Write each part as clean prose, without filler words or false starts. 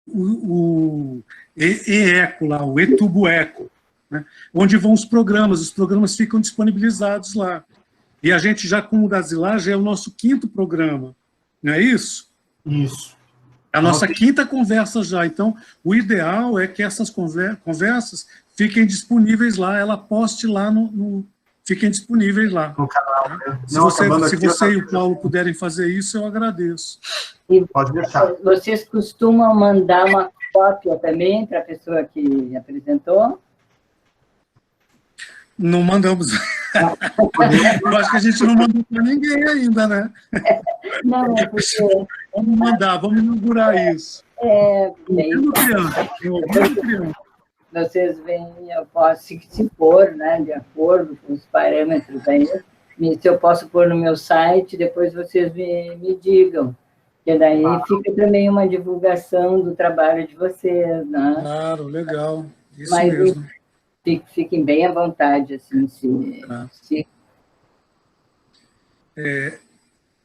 o EECO lá, o eTubo Eco, né? Onde vão os programas ficam disponibilizados lá. E a gente já, com o da Zilá, já é o nosso 5º programa, não é isso? Isso. A nossa 5ª conversa já. Então, o ideal é que essas conversas fiquem disponíveis lá, ela poste lá fiquem disponíveis lá. No canal. Tá? Né? Se você e o Paulo puderem fazer isso, eu agradeço. E pode deixar. Vocês costumam mandar uma cópia também para a pessoa que apresentou? Não mandamos. Eu acho que a gente não mandou para ninguém ainda, né? Não, é porque... Vamos mandar, vamos inaugurar isso. Vocês veem, eu posso, se for, né, de acordo com os parâmetros aí, se eu posso pôr no meu site, depois vocês me digam. Porque daí fica também uma divulgação do trabalho de vocês, né? Claro, legal. Isso mas mesmo. Fiquem bem à vontade, assim,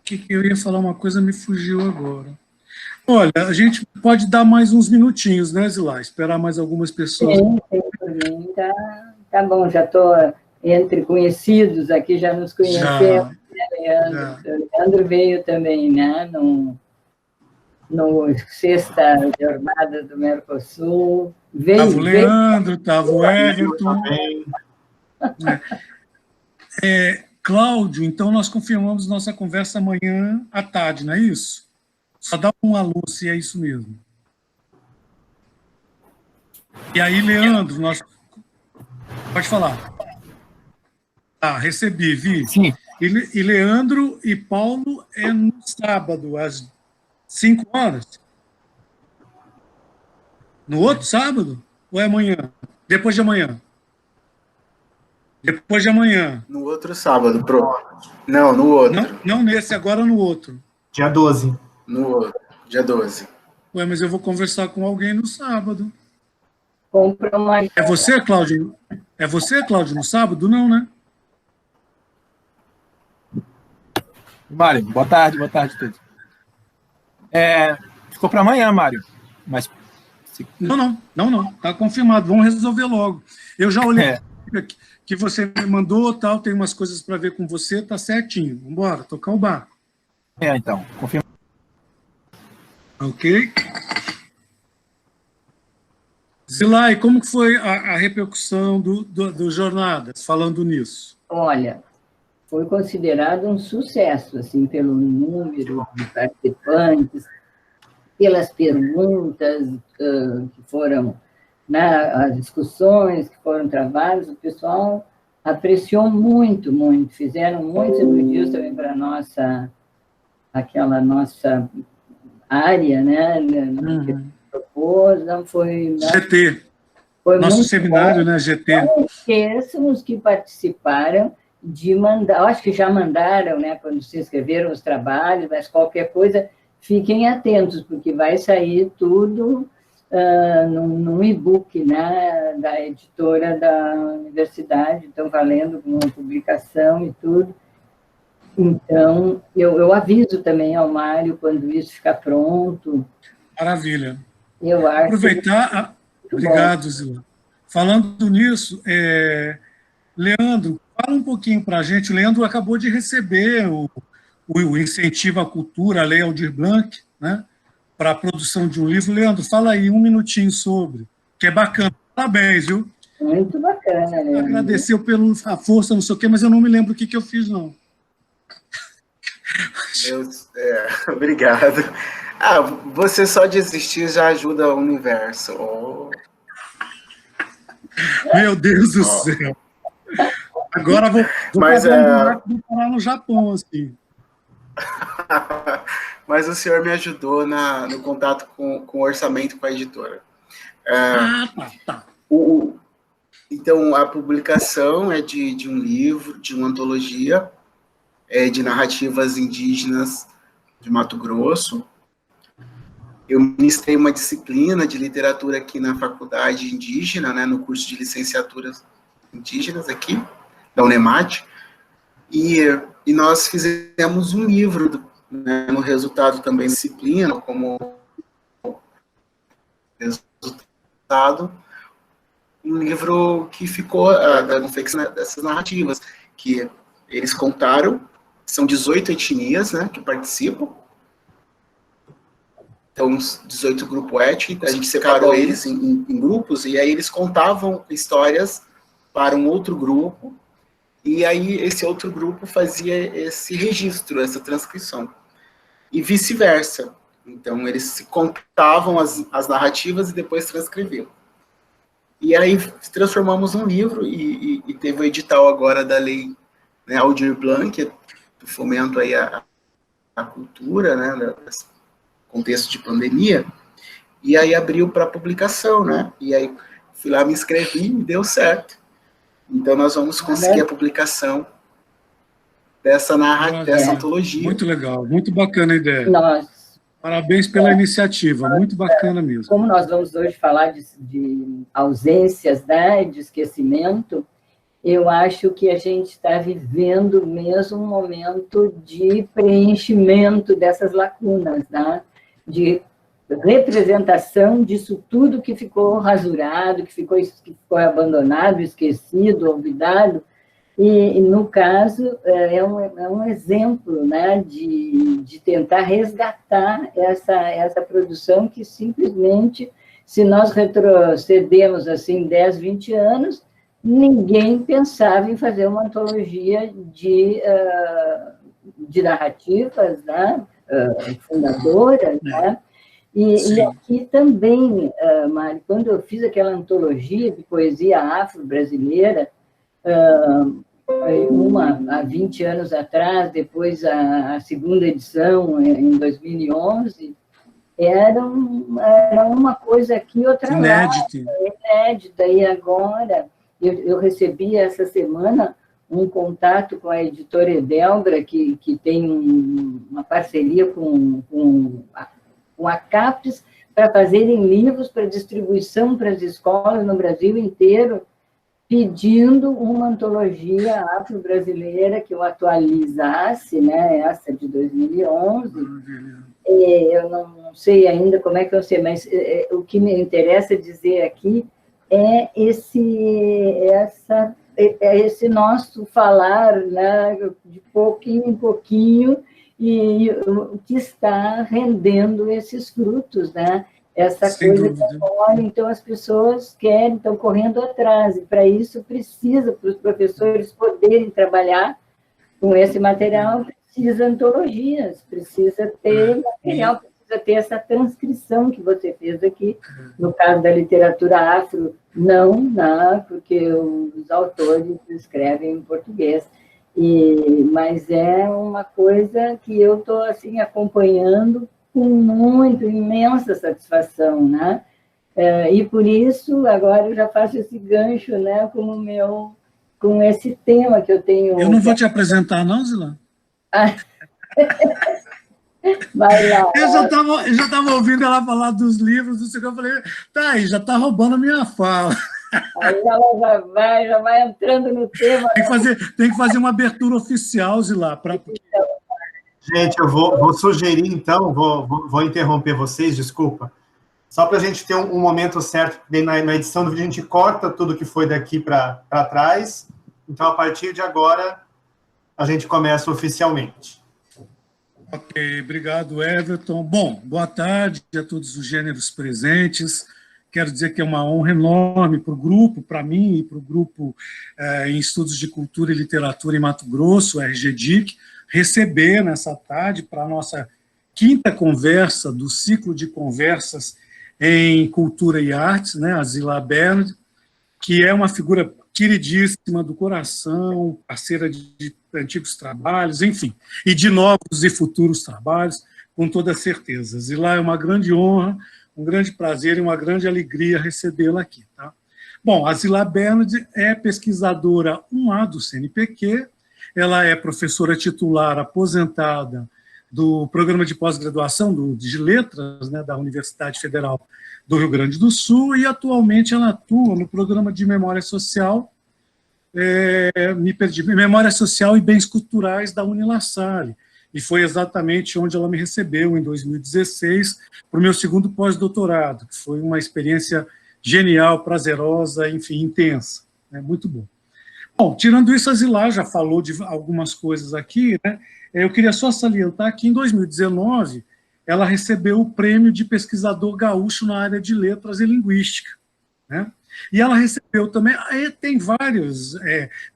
Que eu ia falar uma coisa, me fugiu agora. Olha, a gente pode dar mais uns minutinhos, né, Zilá? Esperar mais algumas pessoas. Sim, tá bom, já estou entre conhecidos aqui, já nos conhecemos, né, Leandro? Leandro veio também, né, no 6ª Jornada do Mercosul. Estava o Leandro, estava o Everton. Cláudio, então nós confirmamos nossa conversa amanhã à tarde, não é isso? Só dá um alô se é isso mesmo. E aí, Leandro, pode falar. Recebi, vi. Sim. E Leandro e Paulo é no sábado, às 5 horas? No outro sábado? Ou é amanhã? Depois de amanhã? Depois de amanhã. No outro sábado, pronto. Não, no outro. Não nesse, agora no outro. Dia 12. No outro, dia 12. Ué, mas eu vou conversar com alguém no sábado. Compra uma... É você, Cláudio? É você, Cláudio, no sábado? Não, né? Mário, boa tarde a todos. Ficou para amanhã, Mário. Mas... Não. Está confirmado. Vamos resolver logo. Eu já olhei que você me mandou, tal, tem umas coisas para ver com você, tá certinho. Vamos embora, tocar o barco. Então, confirma. Ok. Zilai, como que foi a repercussão do Jornadas, falando nisso? Olha, foi considerado um sucesso, assim, pelo número de participantes, pelas perguntas que foram, né, as discussões que foram travadas, o pessoal apreciou muito, muito, fizeram muitos elogios também para aquela nossa área, né, que propôs, não foi... GT. Foi nosso seminário, bom, né, GT. Não esqueçam os que participaram de mandar, acho que já mandaram, né, quando se inscreveram os trabalhos, mas qualquer coisa, fiquem atentos, porque vai sair tudo num e-book, né, da editora da universidade, estão valendo com uma publicação e tudo. Então, eu aviso também ao Mário quando isso ficar pronto. Maravilha. Eu acho. Aproveitar. Obrigado, Zila. Falando nisso, Leandro, fala um pouquinho para a gente. O Leandro acabou de receber o incentivo à cultura, a Lei Aldir Blanc, né, para a produção de um livro. Leandro, fala aí um minutinho sobre, que é bacana. Parabéns, viu? Muito bacana, Leandro. Agradeceu pela força, não sei o quê, mas eu não me lembro o que eu fiz, não. Obrigado. Você só de existir já ajuda o universo. Oh. Meu Deus do céu. Agora vou parar no Japão, assim. Mas o senhor me ajudou no contato com o orçamento com a editora. Tá. Então, a publicação é de um livro, de uma antologia, de narrativas indígenas de Mato Grosso. Eu ministrei uma disciplina de literatura aqui na faculdade indígena, né, no curso de licenciaturas indígenas aqui, da Unemate, e nós fizemos um livro, né, no resultado também da disciplina, como resultado, um livro que ficou da confecção dessas narrativas, que eles contaram, são 18 etnias, né, que participam, então 18 grupos étnicos, a gente separou eles em grupos, e aí eles contavam histórias para um outro grupo, e aí esse outro grupo fazia esse registro, essa transcrição, e vice-versa. Então eles contavam as narrativas e depois transcreviam. E aí transformamos um livro, e teve o edital agora da lei, né, Aldir Blanc, que é do fomento aí a cultura, né, nesse contexto de pandemia, e aí abriu para publicação, né, e aí fui lá, me inscrevi e deu certo. Então nós vamos conseguir a publicação dessa antologia. Muito legal, muito bacana a ideia. Nós, Parabéns pela iniciativa, muito bacana mesmo. como nós vamos hoje falar de ausências, né, de esquecimento, eu acho que a gente está vivendo mesmo um momento de preenchimento dessas lacunas, né, de representação disso tudo que ficou rasurado, que ficou abandonado, esquecido, olvidado. E no caso, é um exemplo, né, de tentar resgatar essa produção que simplesmente, se nós retrocedemos assim 10, 20 anos, ninguém pensava em fazer uma antologia de narrativas, né, fundadoras, né? E aqui também, Mari, quando eu fiz aquela antologia de poesia afro-brasileira, uma há 20 anos atrás, depois a segunda edição, em 2011, era uma coisa aqui, outra lá, inédita. E agora, eu recebi essa semana um contato com a editora Edelbra, que tem uma parceria com a CAPES, para fazerem livros para distribuição para as escolas no Brasil inteiro, pedindo uma antologia afro-brasileira que eu atualizasse, né, essa de 2011. Eu não sei ainda como é que eu sei, mas o que me interessa dizer aqui é esse nosso falar, né, de pouquinho em pouquinho, e o que está rendendo esses frutos, né? Essa Sem coisa dúvida. que agora, então, as pessoas querem, estão correndo atrás, e para isso precisa, para os professores poderem trabalhar com esse material, precisa antologias, precisa ter material, precisa ter essa transcrição que você fez aqui, no caso da literatura afro, não, porque os autores escrevem em português. Mas é uma coisa que eu estou assim, acompanhando com imensa satisfação, né? E por isso, agora eu já faço esse gancho, né, com esse tema que eu tenho... Eu não vou te apresentar, não, Zilã? Vai lá. Eu já estava ouvindo ela falar dos livros, eu falei, tá aí, já está roubando a minha fala. Aí ela já vai entrando no tema. Tem que fazer uma abertura oficial, Zilá. Gente, eu vou sugerir, então, vou interromper vocês, desculpa, só para a gente ter um momento certo, na edição do vídeo a gente corta tudo que foi daqui para trás, então, a partir de agora, a gente começa oficialmente. Ok, obrigado, Everton. Bom, boa tarde a todos os gêneros presentes. Quero dizer que é uma honra enorme para o grupo, para mim e para o grupo em Estudos de Cultura e Literatura em Mato Grosso, o RGDIC, receber nessa tarde para a nossa quinta conversa do ciclo de conversas em Cultura e Artes, né, a Zilá Bernard, que é uma figura queridíssima do coração, parceira de antigos trabalhos, enfim, e de novos e futuros trabalhos, com toda certeza. Zilá, é uma grande honra, um grande prazer e uma grande alegria recebê-la aqui. Tá? Bom, a Zilá Bernard é pesquisadora 1A do CNPq, ela é professora titular aposentada do Programa de Pós-Graduação de Letras, né, da Universidade Federal do Rio Grande do Sul, e atualmente ela atua no Programa de Memória Social, Memória Social e Bens Culturais da Unilassalle, e foi exatamente onde ela me recebeu, em 2016, para o meu segundo pós-doutorado, que foi uma experiência genial, prazerosa, enfim, intensa. Muito bom. Bom, tirando isso, a Zilá já falou de algumas coisas aqui, né? Eu queria só salientar que, em 2019, ela recebeu o prêmio de pesquisador gaúcho na área de letras e linguística, né? E ela recebeu também, tem vários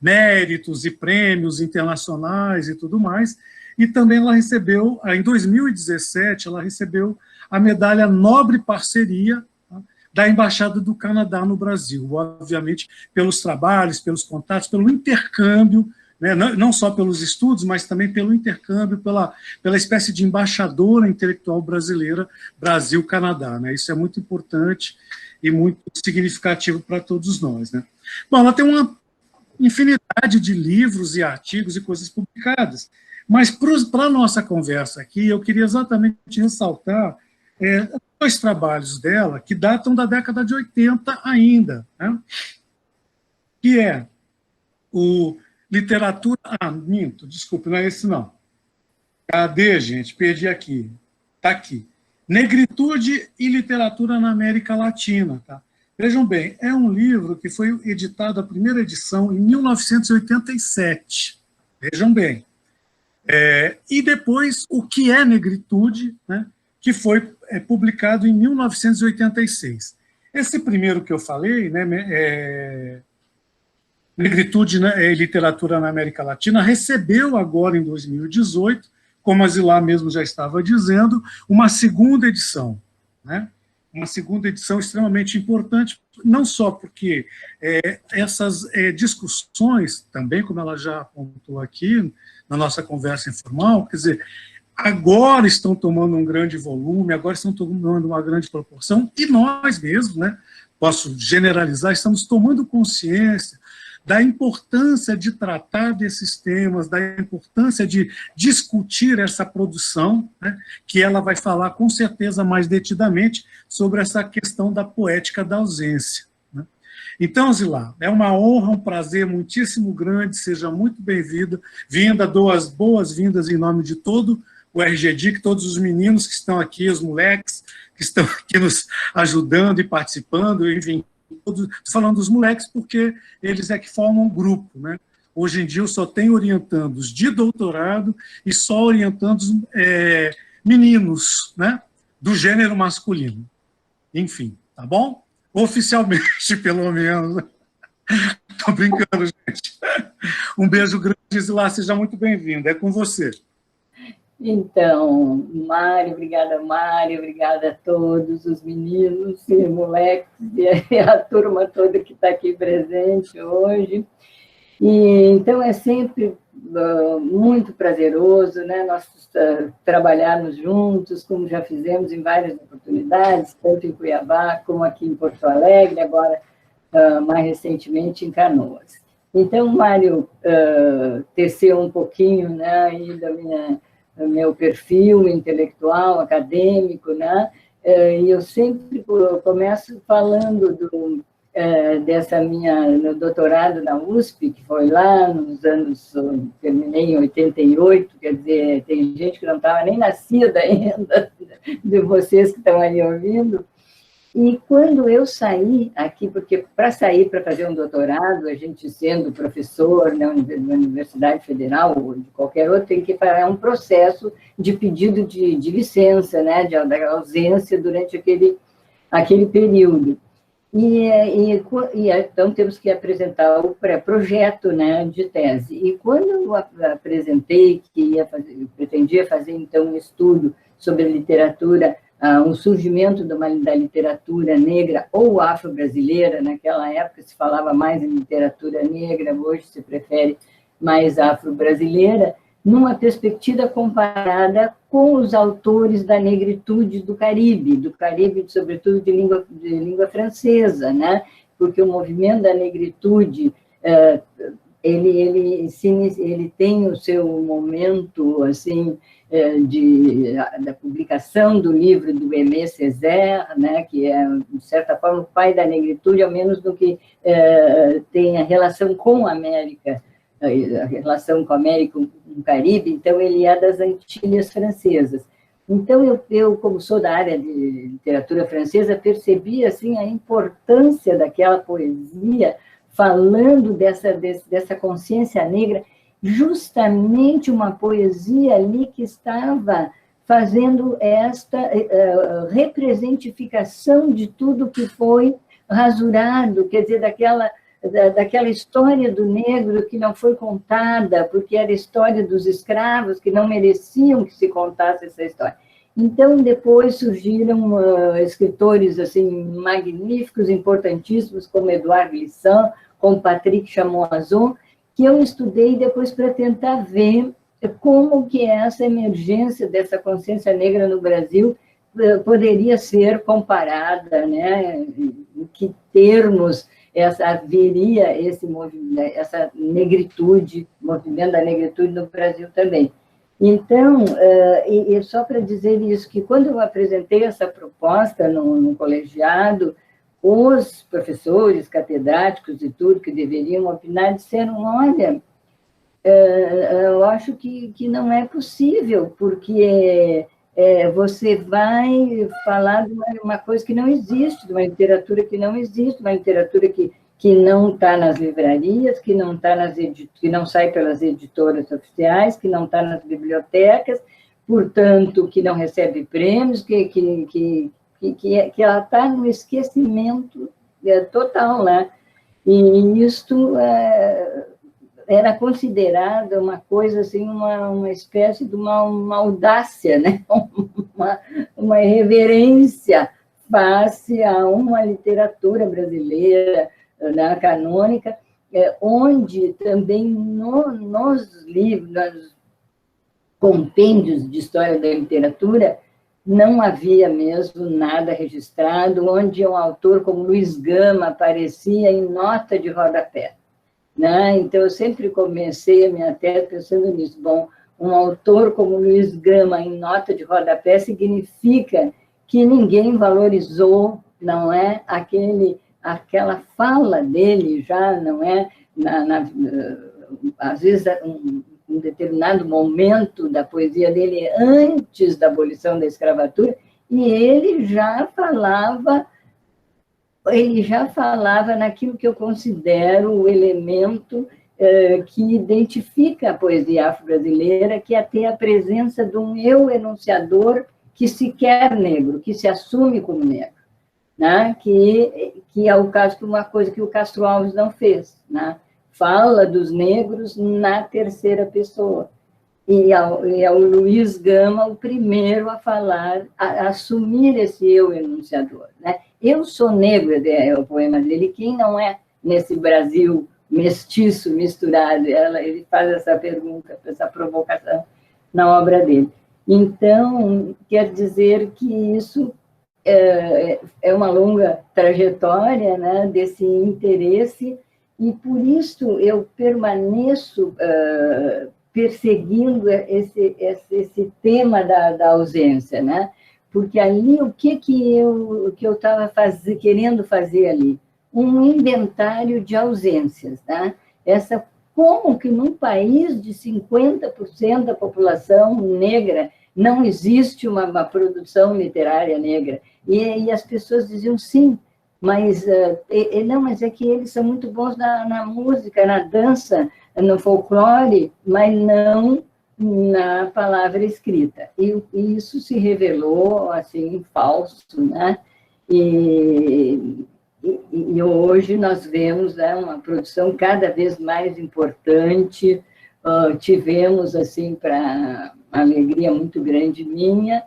méritos e prêmios internacionais e tudo mais, e também ela recebeu, em 2017, ela recebeu a medalha Nobre Parceria, tá, da Embaixada do Canadá no Brasil, obviamente pelos trabalhos, pelos contatos, pelo intercâmbio, né, não só pelos estudos, mas também pelo intercâmbio, pela espécie de embaixadora intelectual brasileira Brasil-Canadá, né? Isso é muito importante e muito significativo para todos nós, né? Bom, ela tem uma infinidade de livros e artigos e coisas publicadas, mas para a nossa conversa aqui, eu queria exatamente ressaltar dois trabalhos dela que datam da década de 80 ainda, né? Que é o Literatura... minto, desculpe, não é esse não. Cadê, gente? Perdi aqui. Está aqui. Negritude e Literatura na América Latina. Tá? Vejam bem, é um livro que foi editado, a primeira edição, em 1987. Vejam bem. E depois, O que é Negritude, né, que foi publicado em 1986. Esse primeiro que eu falei, né, Negritude e Literatura na América Latina, recebeu agora, em 2018, como a Zilá mesmo já estava dizendo, uma segunda edição, né? Uma segunda edição extremamente importante, não só porque essas discussões, também como ela já apontou aqui, na nossa conversa informal, quer dizer, agora estão tomando um grande volume, agora estão tomando uma grande proporção, e nós mesmos, né, posso generalizar, estamos tomando consciência da importância de tratar desses temas, da importância de discutir essa produção, né, que ela vai falar com certeza mais detidamente sobre essa questão da poética da ausência. Né. Então, Zilá, é uma honra, um prazer muitíssimo grande, seja muito bem-vinda, dou as boas-vindas em nome de todo o RGDIC, todos os meninos que estão aqui, os moleques que estão aqui nos ajudando e participando, enfim, estou falando dos moleques porque eles é que formam um grupo, né? Hoje em dia eu só tenho orientandos de doutorado e só orientandos meninos, né? Do gênero masculino. Enfim, tá bom? Oficialmente, pelo menos. Estou brincando, gente. Um beijo grande, Zilá, seja muito bem-vindo. É com você. Então, obrigada, Mário, obrigada a todos os meninos e moleques e a turma toda que está aqui presente hoje. E, então, é sempre muito prazeroso, né, nós trabalharmos juntos, como já fizemos em várias oportunidades, tanto em Cuiabá como aqui em Porto Alegre, agora, mais recentemente, em Canoas. Então, Mário teceu um pouquinho, né, aí do meu perfil intelectual, acadêmico, né? E eu sempre começo falando dessa no doutorado na USP, que foi lá nos anos, terminei em 88, quer dizer, tem gente que não estava nem nascida ainda, de vocês que estão aí ouvindo. E quando eu saí aqui, porque para sair para fazer um doutorado, a gente sendo professor na Universidade Federal ou de qualquer outra, tem que parar um processo de pedido de licença, né, de ausência durante aquele período. Então, temos que apresentar o pré-projeto, né, de tese. E quando eu apresentei que pretendia fazer, então, um estudo sobre a literatura, um surgimento da literatura negra ou afro-brasileira, naquela época se falava mais em literatura negra, hoje se prefere mais afro-brasileira, numa perspectiva comparada com os autores da negritude do Caribe, sobretudo de língua francesa, né? Porque o movimento da negritude, ele tem o seu momento, assim, da publicação do livro do Aimé Césaire, né, que é, de certa forma, o pai da negritude, ao menos no que tem a relação com a América a relação com a América e com o Caribe, então ele é das Antilhas Francesas. Então, eu, como sou da área de literatura francesa, percebi assim, a importância daquela poesia, falando dessa consciência negra, justamente uma poesia ali que estava fazendo esta representificação de tudo que foi rasurado, quer dizer, daquela história do negro que não foi contada, porque era a história dos escravos, que não mereciam que se contasse essa história. Então, depois surgiram escritores assim, magníficos, importantíssimos, como Edouard Glissant, como Patrick Chamoiseau, que eu estudei depois para tentar ver como que essa emergência dessa consciência negra no Brasil poderia ser comparada, né? Em que termos haveria esse movimento, essa negritude, movimento da negritude no Brasil também. Então, e só para dizer isso, que quando eu apresentei essa proposta no colegiado, os professores, catedráticos e tudo que deveriam opinar disseram, olha, eu acho que não é possível, porque você vai falar de uma coisa que não existe, de uma literatura que não existe, uma literatura que não está nas livrarias, que não sai pelas editoras oficiais, que não está nas bibliotecas, portanto, que não recebe prêmios, que ela está no esquecimento total, né? E isto era considerada uma coisa assim, uma espécie de uma audácia, né? uma irreverência face a uma literatura brasileira, né, canônica, onde também nos livros, nos compêndios de história da literatura, não havia mesmo nada registrado, onde um autor como Luiz Gama aparecia em nota de rodapé. Né? Então, eu sempre comecei a minha tese pensando nisso. Bom, um autor como Luiz Gama em nota de rodapé significa que ninguém valorizou, não é, aquela fala dele já, não é, às vezes, um determinado momento da poesia dele antes da abolição da escravatura, e ele já falava naquilo que eu considero o elemento que identifica a poesia afro-brasileira, que é ter a presença de um eu enunciador que se quer negro, que se assume como negro, né? Que é o caso de uma coisa que o Castro Alves não fez, né? Fala dos negros na terceira pessoa. E é o Luiz Gama o primeiro a falar, a assumir esse eu enunciador, né? Eu sou negro, é o poema dele, quem não é nesse Brasil mestiço, misturado? Ele faz essa pergunta, essa provocação na obra dele. Então, quer dizer que isso é uma longa trajetória, né, desse interesse, e por isso eu permaneço perseguindo esse tema da ausência, né? Porque ali, o que eu estava querendo fazer ali? Um inventário de ausências, né? Como que num país de 50% da população negra não existe uma produção literária negra? E as pessoas diziam sim, mas não, mas é que eles são muito bons na música, na dança, no folclore, mas não na palavra escrita. E isso se revelou assim falso, né? E hoje nós vemos, né, uma produção cada vez mais importante. Tivemos, assim, para alegria muito grande minha,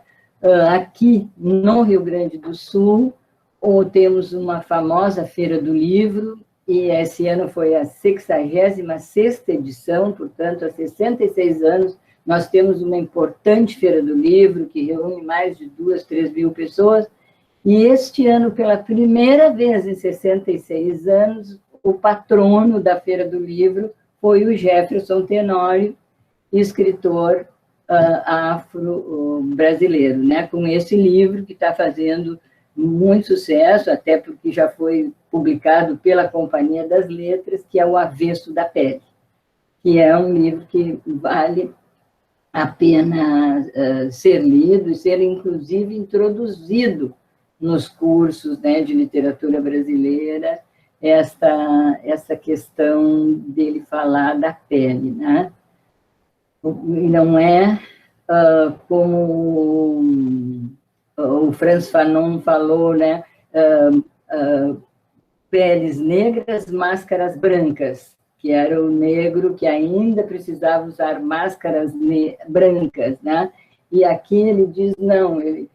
aqui no Rio Grande do Sul, temos uma famosa Feira do Livro, e esse ano foi a 66ª edição, portanto, há 66 anos, nós temos uma importante Feira do Livro, que reúne mais de 2, 3 mil pessoas, e este ano, pela primeira vez em 66 anos, o patrono da Feira do Livro foi o Jefferson Tenório, escritor afro-brasileiro, né? Com esse livro que está fazendo muito sucesso, até porque já foi publicado pela Companhia das Letras, que é O Avesso da Pele, que é um livro que vale a pena ser lido e ser, inclusive, introduzido nos cursos, né, de literatura brasileira, essa questão dele falar da pele, né? E não é como o Frantz Fanon falou, né? Peles negras, máscaras brancas, que era o negro que ainda precisava usar máscaras brancas, né? E aqui ele diz, não, e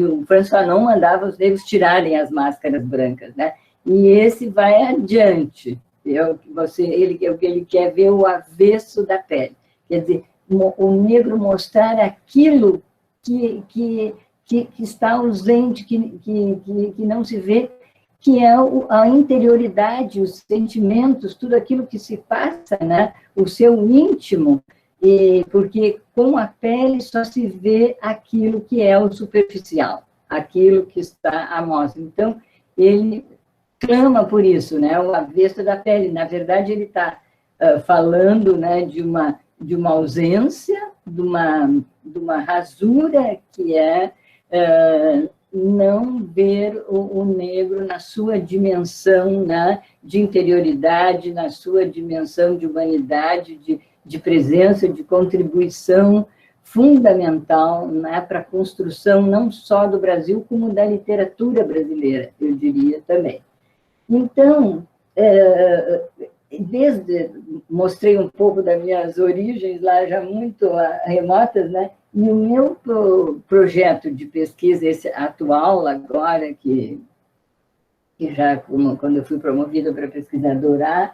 o Frantz Fanon mandava os negros tirarem as máscaras brancas, né? E esse vai adiante, ele quer ver o avesso da pele, quer dizer, o negro mostrar aquilo que está ausente, que não se vê, que é a interioridade, os sentimentos, tudo aquilo que se passa, né? O seu íntimo, porque com a pele só se vê aquilo que é o superficial, aquilo que está à mostra. Então, ele clama por isso, né? O avesso da pele. Na verdade, ele está falando, né, de uma ausência, de uma rasura que é não ver o negro na sua dimensão, né, de interioridade, na sua dimensão de humanidade, de presença, de contribuição fundamental, né, para a construção não só do Brasil, como da literatura brasileira, eu diria também. Então, mostrei um pouco das minhas origens lá já muito remotas, né? E o meu projeto de pesquisa, esse atual agora, que já quando eu fui promovida para pesquisadora,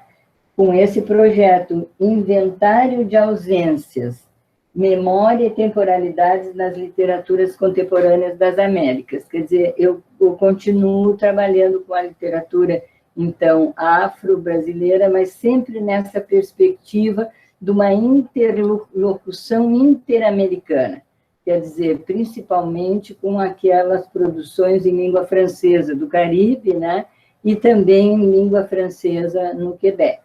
com esse projeto Inventário de Ausências, Memória e Temporalidades nas Literaturas Contemporâneas das Américas. Quer dizer, eu continuo trabalhando com a literatura, então, afro-brasileira, mas sempre nessa perspectiva de uma interlocução interamericana, quer dizer, principalmente com aquelas produções em língua francesa do Caribe, né, e também em língua francesa no Quebec,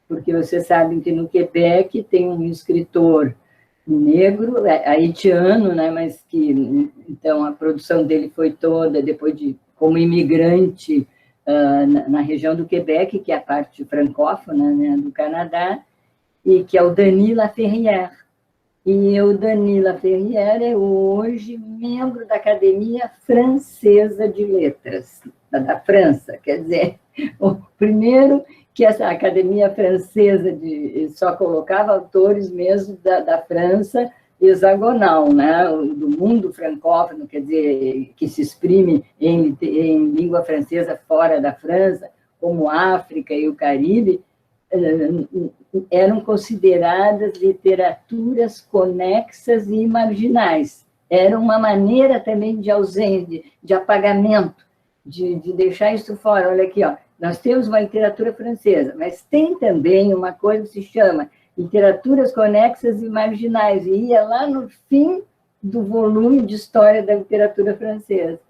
porque vocês sabem que no Quebec tem um escritor negro, haitiano, né, mas que, então, a produção dele foi toda depois como imigrante na região do Quebec, que é a parte francófona, né, do Canadá, e que é o Denis Laferrière. E o Denis Laferrière é hoje membro da Academia Francesa de Letras, da França, quer dizer, o primeiro que essa Academia Francesa só colocava autores mesmo da França hexagonal, né, do mundo francófono, quer dizer, que se exprime em língua francesa fora da França, como África e o Caribe, eram consideradas literaturas conexas e marginais. Era uma maneira também de ausência, de apagamento, de deixar isso fora. Olha aqui, ó, nós temos uma literatura francesa, mas tem também uma coisa que se chama literaturas conexas e marginais, e ia lá no fim do volume de história da literatura francesa.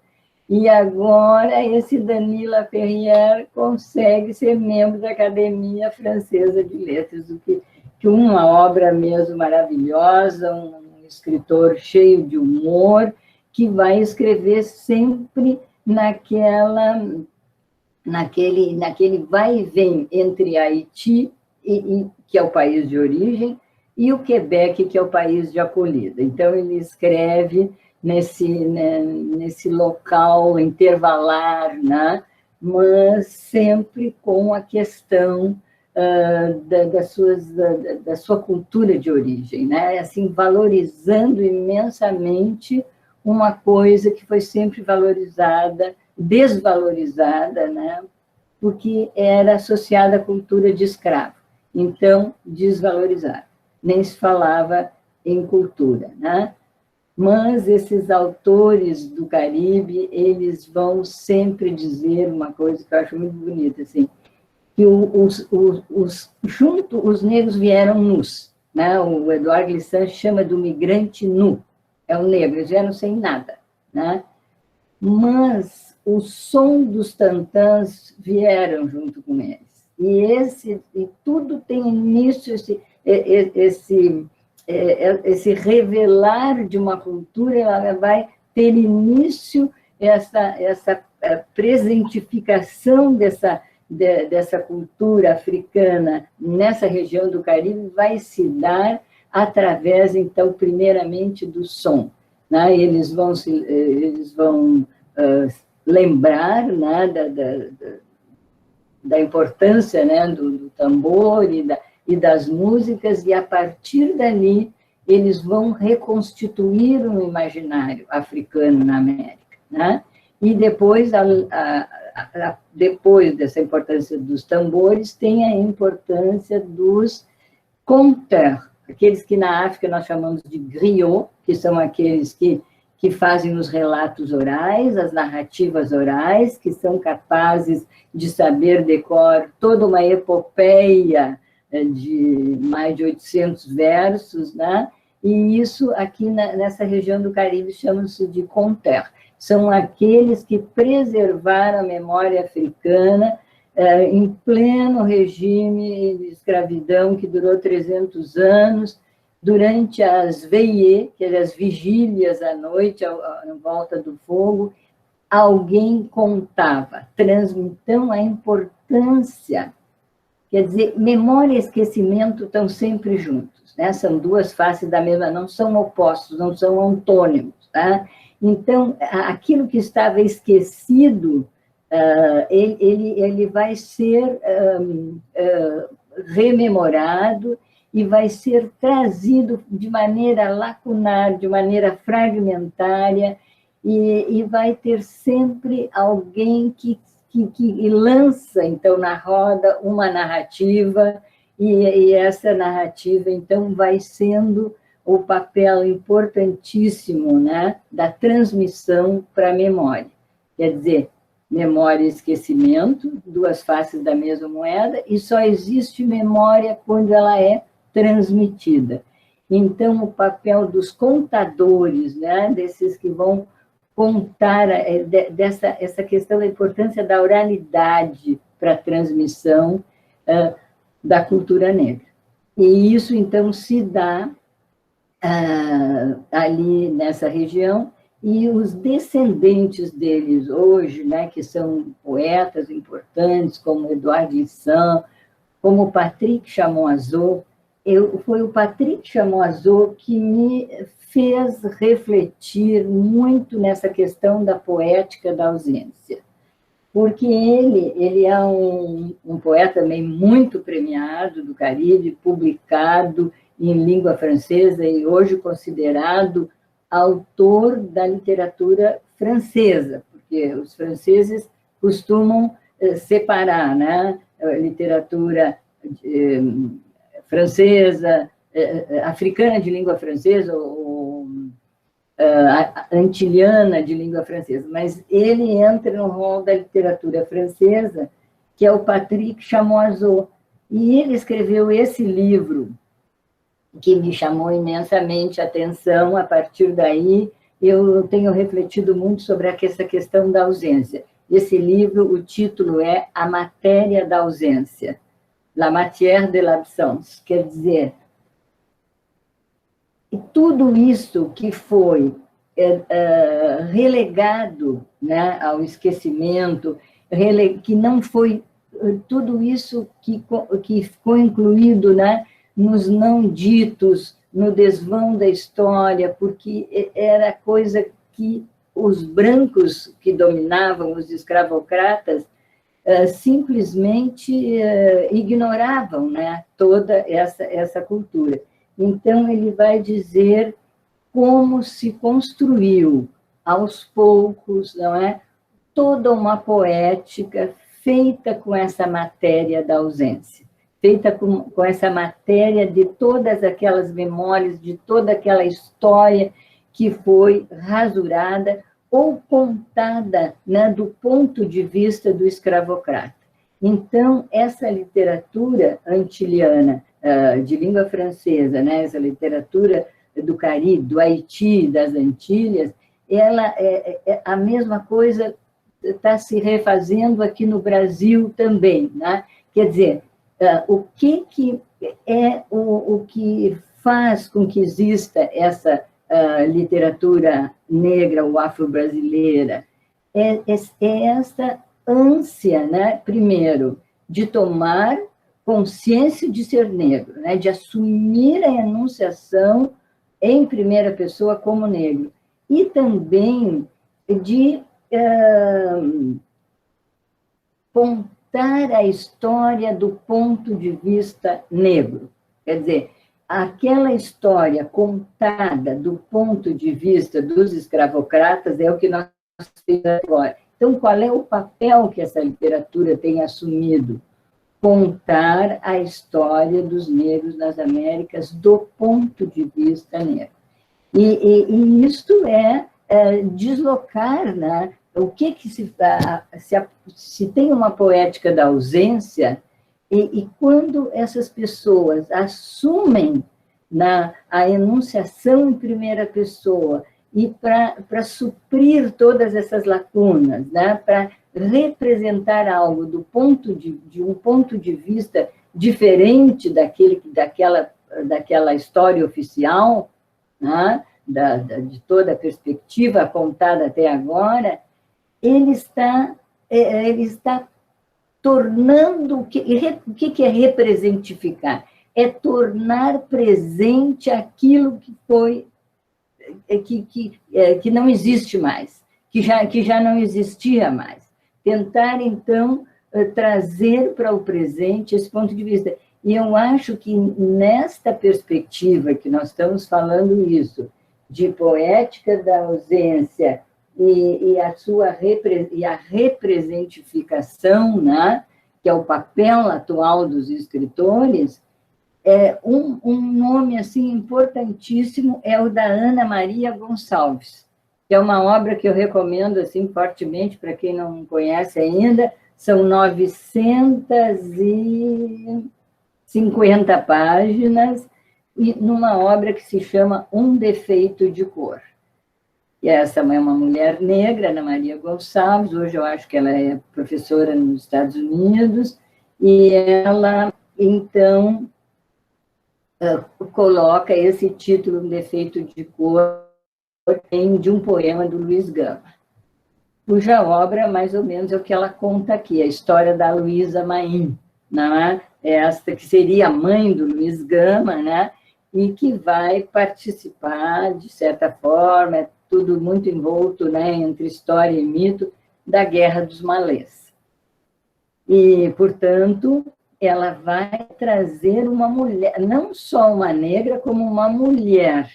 E agora esse Denis Laferrière consegue ser membro da Academia Francesa de Letras, o que uma obra mesmo maravilhosa, um escritor cheio de humor, que vai escrever sempre naquele vai e vem entre Haiti, que é o país de origem, e o Quebec, que é o país de acolhida. Então, ele escreve nesse local intervalar, né? Mas sempre com a questão da sua cultura de origem, né? Assim, valorizando imensamente uma coisa que foi sempre desvalorizada, né? Porque era associada à cultura de escravo. Então, desvalorizada. Nem se falava em cultura, né? Mas esses autores do Caribe, eles vão sempre dizer uma coisa que eu acho muito bonita, assim, que os negros vieram nus, né? O Edouard Glissant chama do migrante nu, é o negro, eles vieram sem nada, né? Mas o som dos tantãs vieram junto com eles. E tudo tem início, esse revelar de uma cultura, ela vai ter início, essa presentificação dessa cultura africana nessa região do Caribe vai se dar através, então, primeiramente, do som. Né? Eles vão lembrar, né, da importância, né, do tambor e das músicas, e, a partir dali, eles vão reconstituir um imaginário africano na América. Né? E depois, depois dessa importância dos tambores, tem a importância dos conteurs, aqueles que na África nós chamamos de griots, que são aqueles que fazem os relatos orais, as narrativas orais, que são capazes de saber de cor toda uma epopeia de mais de 800 versos, né? E isso aqui nessa região do Caribe chama-se de conteurs. São aqueles que preservaram a memória africana em pleno regime de escravidão que durou 300 anos, durante as veillées, que eram as vigílias à noite, em volta do fogo, alguém contava, transmitindo a importância. Quer dizer, memória e esquecimento estão sempre juntos, né? São duas faces da mesma, não são opostos, não são antônimos, tá? Então, aquilo que estava esquecido, ele vai ser rememorado e vai ser trazido de maneira lacunar, de maneira fragmentária, e vai ter sempre alguém que lança, então, na roda uma narrativa, e essa narrativa, então, vai sendo o papel importantíssimo, né, da transmissão para a memória. Quer dizer, memória e esquecimento, duas faces da mesma moeda, e só existe memória quando ela é transmitida. Então, o papel dos contadores, né, desses que vão contar, essa questão da importância da oralidade para a transmissão da cultura negra. E isso, então, se dá ali nessa região, e os descendentes deles hoje, né, que são poetas importantes, como Edouard Glissant, como Patrick Chamoiseau. Foi o Patrick Chamoiseau que me fez refletir muito nessa questão da poética da ausência, porque ele é um poeta também muito premiado do Caribe, publicado em língua francesa e hoje considerado autor da literatura francesa, porque os franceses costumam separar, né, a literatura francesa, africana de língua francesa, ou antiliana de língua francesa, mas ele entra no rol da literatura francesa, que é o Patrick Chamoiseau, e ele escreveu esse livro, que me chamou imensamente a atenção. A partir daí, eu tenho refletido muito sobre essa questão da ausência. Esse livro, o título é A Matéria da Ausência, La Matière de l'Absence, quer dizer, tudo isso que foi relegado, né, ao esquecimento, que não foi, tudo isso que ficou incluído, né, nos não ditos, no desvão da história, porque era coisa que os brancos que dominavam, os escravocratas, simplesmente ignoravam, né, toda essa cultura. Então, ele vai dizer como se construiu, aos poucos, não é, toda uma poética feita com essa matéria da ausência, feita com essa matéria de todas aquelas memórias, de toda aquela história que foi rasurada ou contada, né, do ponto de vista do escravocrata. Então, essa literatura antiliana, de língua francesa, né, essa literatura do Caribe, do Haiti, das Antilhas, ela a mesma coisa está se refazendo aqui no Brasil também, né? Quer dizer, o que é o que faz com que exista essa literatura negra ou afro-brasileira? É essa ânsia, né, primeiro, de tomar consciência de ser negro, né, de assumir a enunciação em primeira pessoa como negro, e também de contar a história do ponto de vista negro. Quer dizer, aquela história contada do ponto de vista dos escravocratas é o que nós temos agora. Então, qual é o papel que essa literatura tem assumido? Contar a história dos negros nas Américas do ponto de vista negro. E isto é deslocar, né? O que se tem uma poética da ausência, e quando essas pessoas assumem a enunciação em primeira pessoa, e para suprir todas essas lacunas, né, para representar algo de um ponto de vista diferente daquela história oficial, né, de toda a perspectiva contada até agora, ele está tornando... O que é representificar? É tornar presente aquilo que foi... que não existe mais, que já não existia mais. Tentar, então, trazer para o presente esse ponto de vista. E eu acho que, nesta perspectiva que nós estamos falando isso, de poética da ausência e a representificação, né, que é o papel atual dos escritores, um nome assim importantíssimo é o da Ana Maria Gonçalves, que é uma obra que eu recomendo assim fortemente para quem não conhece ainda. São 950 páginas, e numa obra que se chama Um Defeito de Cor. E essa é uma mulher negra, Ana Maria Gonçalves, hoje eu acho que ela é professora nos Estados Unidos, e ela, então, coloca esse título, Um Defeito de Cor, de um poema do Luiz Gama, cuja obra, mais ou menos, é o que ela conta aqui, a história da Luísa Maim, né? Esta que seria a mãe do Luiz Gama, né? E que vai participar, de certa forma, é tudo muito envolto, né, entre história e mito, da Guerra dos Malês. E, portanto, ela vai trazer uma mulher, não só uma negra, como uma mulher.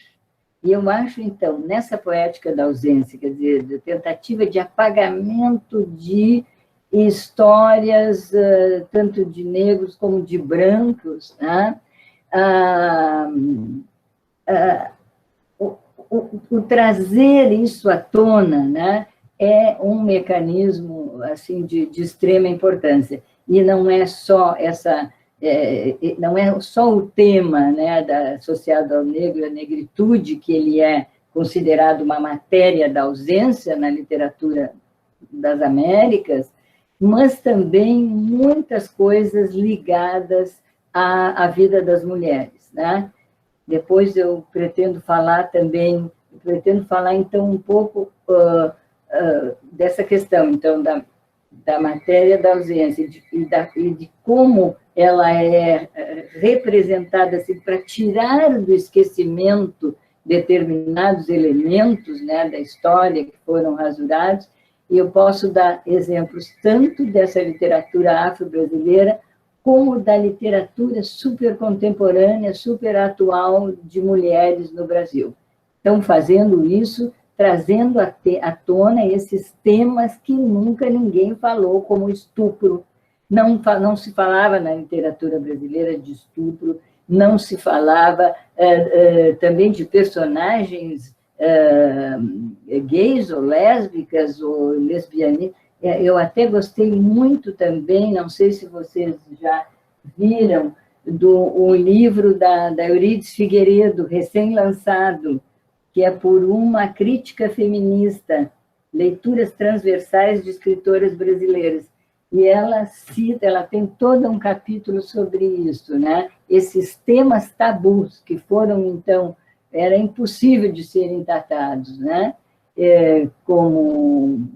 E eu acho, então, nessa poética da ausência, quer dizer, de tentativa de apagamento de histórias, tanto de negros como de brancos, né? O trazer isso à tona, né, é um mecanismo assim, de extrema importância. E não é só não é só o tema, né, associado ao negro, a negritude, que ele é considerado uma matéria da ausência na literatura das Américas, mas também muitas coisas ligadas à vida das mulheres, né? Depois eu pretendo falar então um pouco dessa questão, então, da matéria da ausência e de como ela é representada assim, para tirar do esquecimento determinados elementos, né, da história que foram rasurados. E eu posso dar exemplos tanto dessa literatura afro-brasileira como da literatura super contemporânea, super atual de mulheres no Brasil. Estão fazendo isso, trazendo à tona esses temas que nunca ninguém falou, como estupro. Não se falava na literatura brasileira de estupro, não se falava também de personagens gays ou lésbicas ou lesbianistas. Eu até gostei muito também, não sei se vocês já viram, o livro da Euridice Figueiredo, recém-lançado, que é Por uma Crítica Feminista, Leituras Transversais de Escritoras Brasileiras. e ela cita, ela tem todo um capítulo sobre isso, né? Esses temas tabus que foram, então, era impossível de serem tratados, né? Como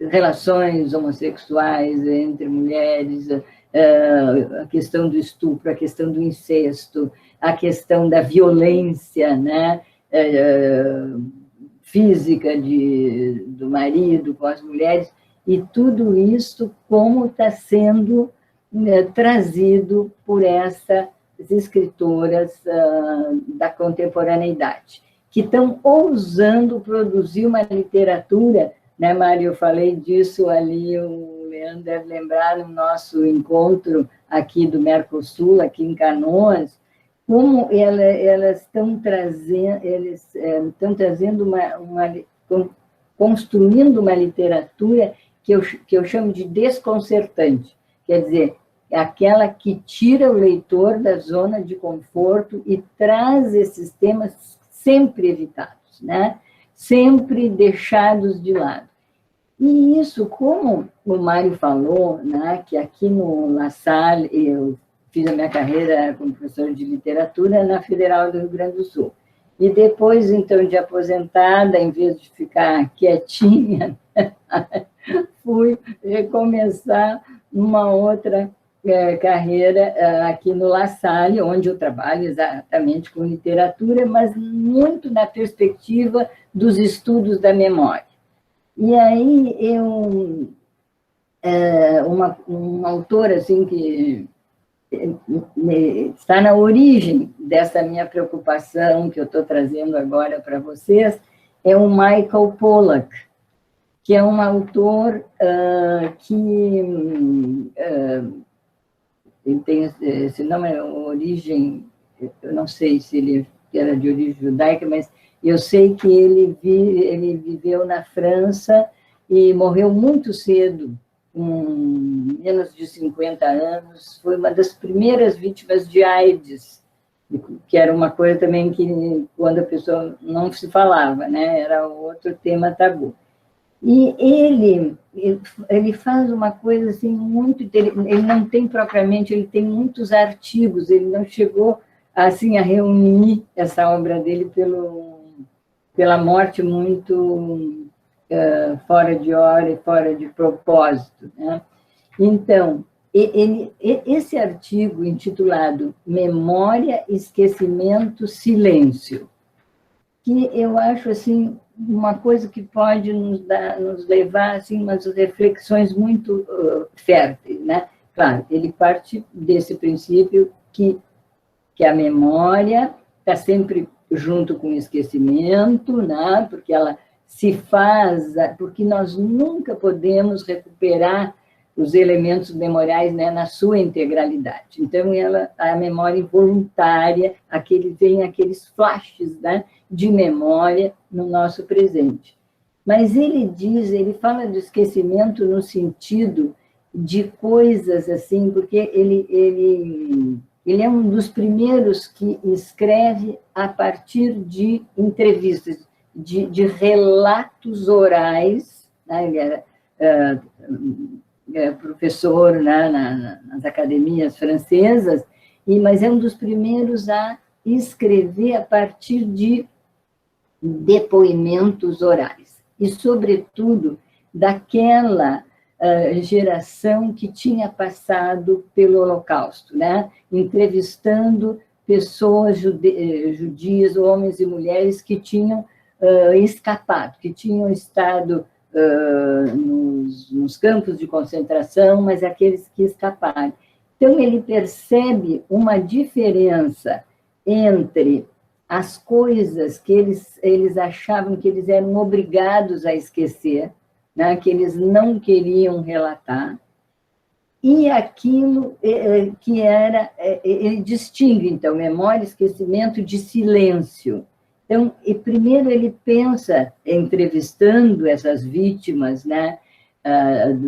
relações homossexuais entre mulheres, a questão do estupro, a questão do incesto, a questão da violência, né? Física do marido com as mulheres, e tudo isso como está sendo trazido por essas escritoras da contemporaneidade, que estão ousando produzir uma literatura, né, Mário? Eu falei disso ali, o Leandro deve lembrar, no nosso encontro aqui do Mercosul, aqui em Canoas, como elas estão trazendo, eles estão trazendo construindo uma literatura que eu chamo de desconcertante, quer dizer, aquela que tira o leitor da zona de conforto e traz esses temas sempre evitados, né? Sempre deixados de lado. E isso, como o Mário falou, né, que aqui no La Salle, eu fiz a minha carreira como professora de literatura na Federal do Rio Grande do Sul. E depois, então, de aposentada, em vez de ficar quietinha, fui recomeçar uma outra carreira aqui no La Salle, onde eu trabalho exatamente com literatura, mas muito na perspectiva dos estudos da memória. E aí, um autor assim, que está na origem dessa minha preocupação que eu estou trazendo agora para vocês, é o Michael Pollan, que é um autor que ele tem esse nome, origem, eu não sei se ele era de origem judaica, mas eu sei que ele viveu na França e morreu muito cedo, com menos de 50 anos, foi uma das primeiras vítimas de AIDS, que era uma coisa também que, quando a pessoa não se falava, né, era outro tema tabu. E ele faz uma coisa assim muito interessante, ele não tem propriamente, ele tem muitos artigos, ele não chegou assim a reunir essa obra dele pela morte muito fora de hora e fora de propósito, né? Então, esse artigo intitulado Memória, Esquecimento, Silêncio, que eu acho assim uma coisa que pode nos levar assim umas reflexões muito férteis, né? Claro, ele parte desse princípio que a memória está sempre junto com o esquecimento, né? Porque ela se faz, porque nós nunca podemos recuperar os elementos memoriais, né, na sua integralidade. Então, a memória involuntária, vem aqueles flashes, né, de memória no nosso presente. Mas ele fala do esquecimento no sentido de coisas assim, porque ele é um dos primeiros que escreve a partir de entrevistas, de relatos orais, né? Ele era professor, né, nas academias francesas, mas é um dos primeiros a escrever a partir de depoimentos orais, e, sobretudo, daquela geração que tinha passado pelo Holocausto, né? Entrevistando pessoas judias, homens e mulheres que tinham escapado, que tinham estado nos campos de concentração, mas aqueles que escaparam. Então, ele percebe uma diferença entre as coisas que eles achavam que eles eram obrigados a esquecer, né, que eles não queriam relatar, e aquilo que era... Ele distingue, então, memória, esquecimento de silêncio. Então, primeiro ele pensa, entrevistando essas vítimas, né,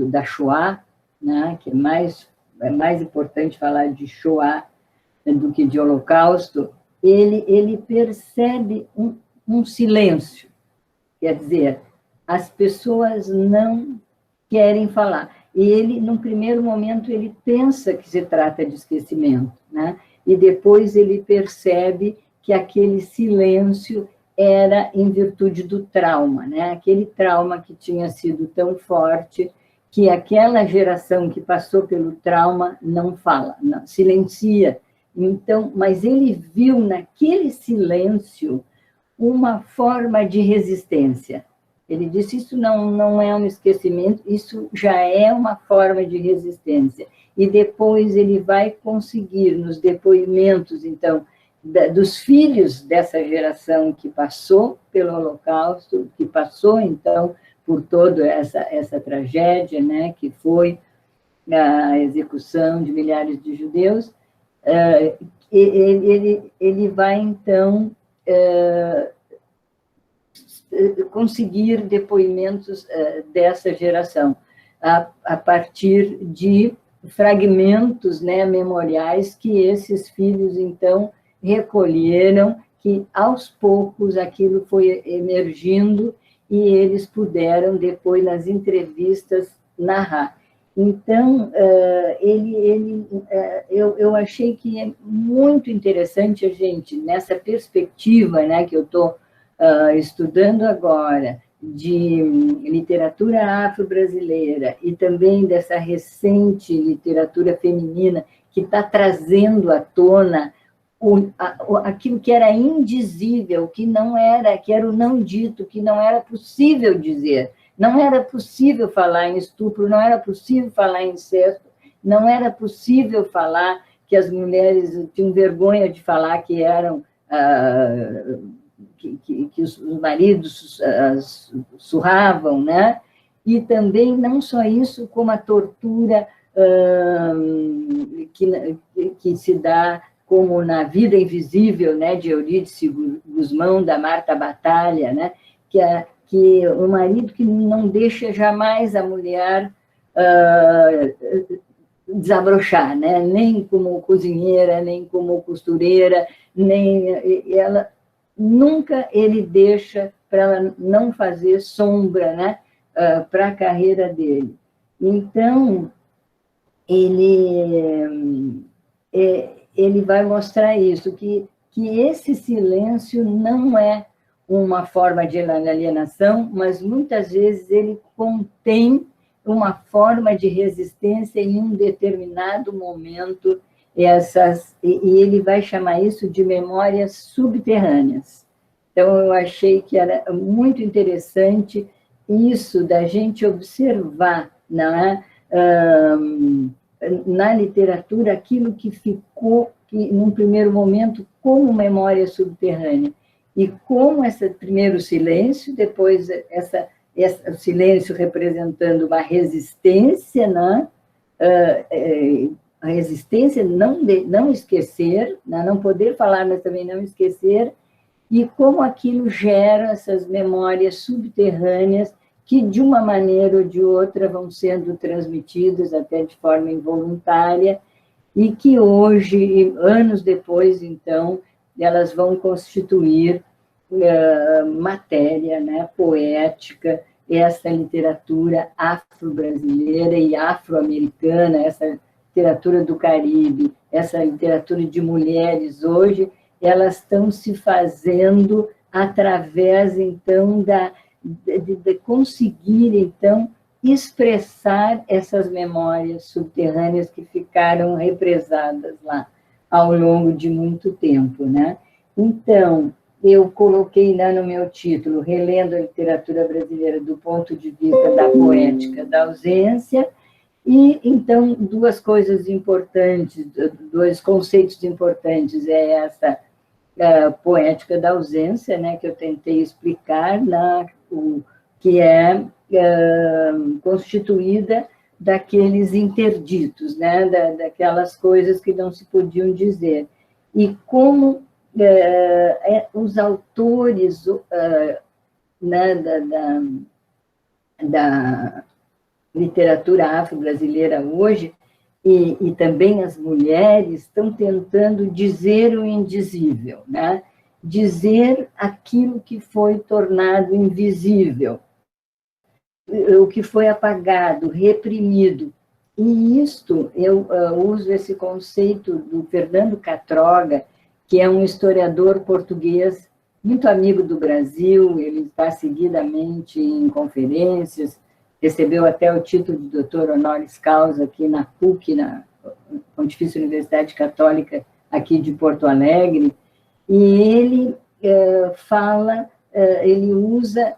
da Shoah, né, que é mais importante falar de Shoah do que de Holocausto, ele percebe um silêncio. Quer dizer, as pessoas não querem falar. E ele, num primeiro momento, ele pensa que se trata de esquecimento, né? E depois ele percebe que aquele silêncio era em virtude do trauma, né? Aquele trauma que tinha sido tão forte que aquela geração que passou pelo trauma não fala, não, silencia. Então, mas ele viu naquele silêncio uma forma de resistência. Ele disse, isso não é um esquecimento, isso já é uma forma de resistência. E depois ele vai conseguir, nos depoimentos, então, dos filhos dessa geração que passou pelo Holocausto, que passou, então, por toda essa tragédia, né, que foi a execução de milhares de judeus, ele vai, então, conseguir depoimentos dessa geração, a partir de fragmentos, né, memoriais que esses filhos, então, recolheram, que aos poucos aquilo foi emergindo e eles puderam depois, nas entrevistas, narrar. Então, eu achei que é muito interessante a gente, nessa perspectiva, né, que eu estou estudando agora, de literatura afro-brasileira e também dessa recente literatura feminina que está trazendo à tona aquilo que era indizível, que era o não dito, que não era possível dizer. Não era possível falar em estupro, não era possível falar em incesto, não era possível falar que as mulheres tinham vergonha de falar que eram... que os maridos surravam, né? E também, não só isso, como a tortura que se dá como na Vida Invisível, né, de Eurídice Guzmão, da Marta Batalha, né, que o marido que não deixa jamais a mulher desabrochar, né, nem como cozinheira, nem como costureira, nem ela nunca ele deixa para ela não fazer sombra, né, para a carreira dele. Então, ele vai mostrar isso, que esse silêncio não é uma forma de alienação, mas muitas vezes ele contém uma forma de resistência em um determinado momento, e ele vai chamar isso de memórias subterrâneas. Então, eu achei que era muito interessante isso da gente observar, não é? Na literatura, aquilo que ficou, num primeiro momento, como memória subterrânea. E como esse primeiro silêncio, depois o silêncio representando uma resistência, né? A resistência, não esquecer, né? Não poder falar, mas também não esquecer, e como aquilo gera essas memórias subterrâneas que, de uma maneira ou de outra, vão sendo transmitidas até de forma involuntária, e que hoje, anos depois, então, elas vão constituir matéria, né, poética, essa literatura afro-brasileira e afro-americana, essa literatura do Caribe, essa literatura de mulheres hoje, elas estão se fazendo através, então, de conseguir, então, expressar essas memórias subterrâneas que ficaram represadas lá ao longo de muito tempo, né? Então, eu coloquei lá no meu título, Relendo a Literatura Brasileira do ponto de vista da poética da ausência, e, então, duas coisas importantes, dois conceitos importantes, essa poética da ausência, né, que eu tentei explicar, que é constituída daqueles interditos, né, daquelas coisas que não se podiam dizer. E como os autores né, da literatura afro-brasileira hoje, e também as mulheres, estão tentando dizer o indizível, né? Dizer aquilo que foi tornado invisível. o que foi apagado, reprimido. E isto, eu uso esse conceito do Fernando Catroga, que é um historiador português muito amigo do Brasil, ele está seguidamente em conferências, recebeu até o título de doutor honoris causa aqui na PUC, na Pontifícia Universidade Católica aqui de Porto Alegre, e ele ele usa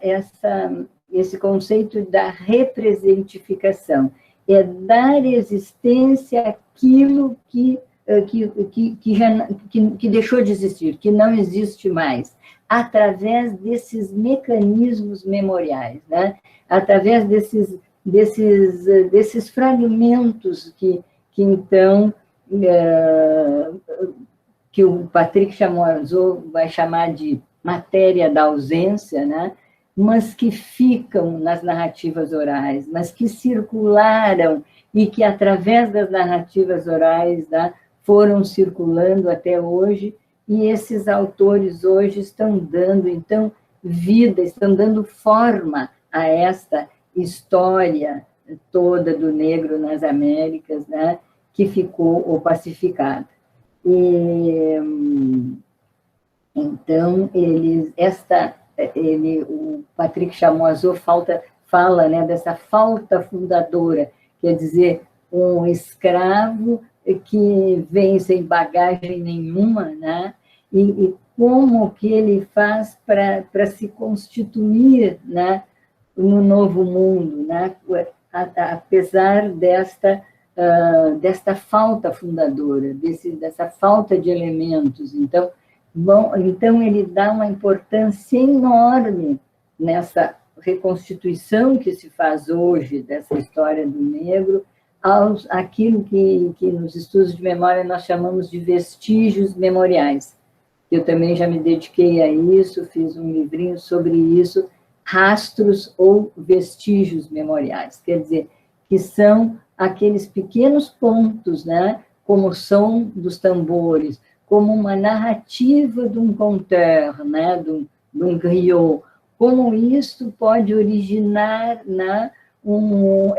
esse conceito da representificação, é dar existência àquilo que deixou de existir, que não existe mais, através desses mecanismos memoriais, né? Através desses fragmentos que então, que o Patrick Chamoiseau vai chamar de matéria da ausência, né? Mas que ficam nas narrativas orais, mas que circularam e que, através das narrativas orais, né, foram circulando até hoje, e esses autores hoje estão dando, então, vida, estão dando forma a esta história toda do negro nas Américas, né, que ficou opacificada. E, então, o Patrick Chamoiseau fala, né, dessa falta fundadora, quer dizer, um escravo que vem sem bagagem nenhuma, né, e como que ele faz para se constituir, né, no novo mundo, né, apesar desta falta fundadora, dessa falta de elementos. Então, ele dá uma importância enorme nessa reconstituição que se faz hoje dessa história do negro, aquilo que nos estudos de memória nós chamamos de vestígios memoriais. Eu também já me dediquei a isso, fiz um livrinho sobre isso, rastros ou vestígios memoriais, quer dizer, que são aqueles pequenos pontos, né, como o som dos tambores, como uma narrativa de um conteur, né, de um griot, como isso pode originar, né,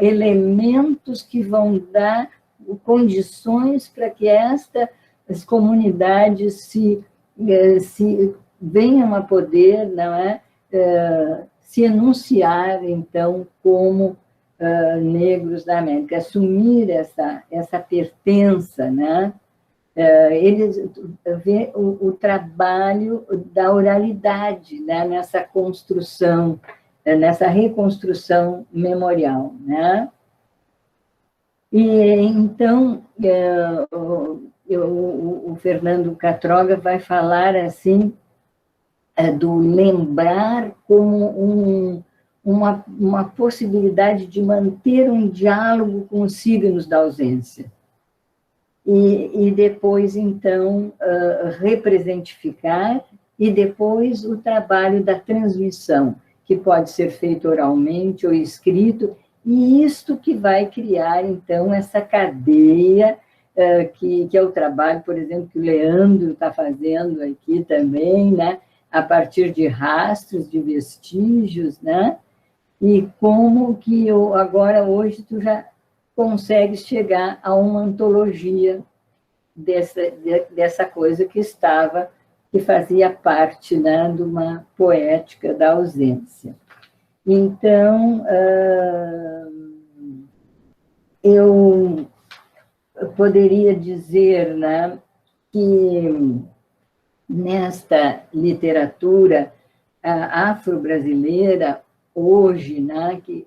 elementos que vão dar condições para que as comunidades se venham a poder, não é, se enunciar, então, como negros da América, assumir essa pertença, né? Eles vê o trabalho da oralidade, né? Nessa construção, nessa reconstrução memorial, né? E então o Fernando Catroga vai falar assim do lembrar como uma possibilidade de manter um diálogo com os signos da ausência. E depois, então, representificar, e depois o trabalho da transmissão, que pode ser feito oralmente ou escrito, e isto que vai criar, então, essa cadeia, que é o trabalho, por exemplo, que o Leandro está fazendo aqui também, né? A partir de rastros, de vestígios, né? E como que agora, hoje, tu já consegues chegar a uma antologia dessa coisa que fazia parte, né, de uma poética da ausência. Então, eu poderia dizer, né, que nesta literatura afro-brasileira, hoje, né, que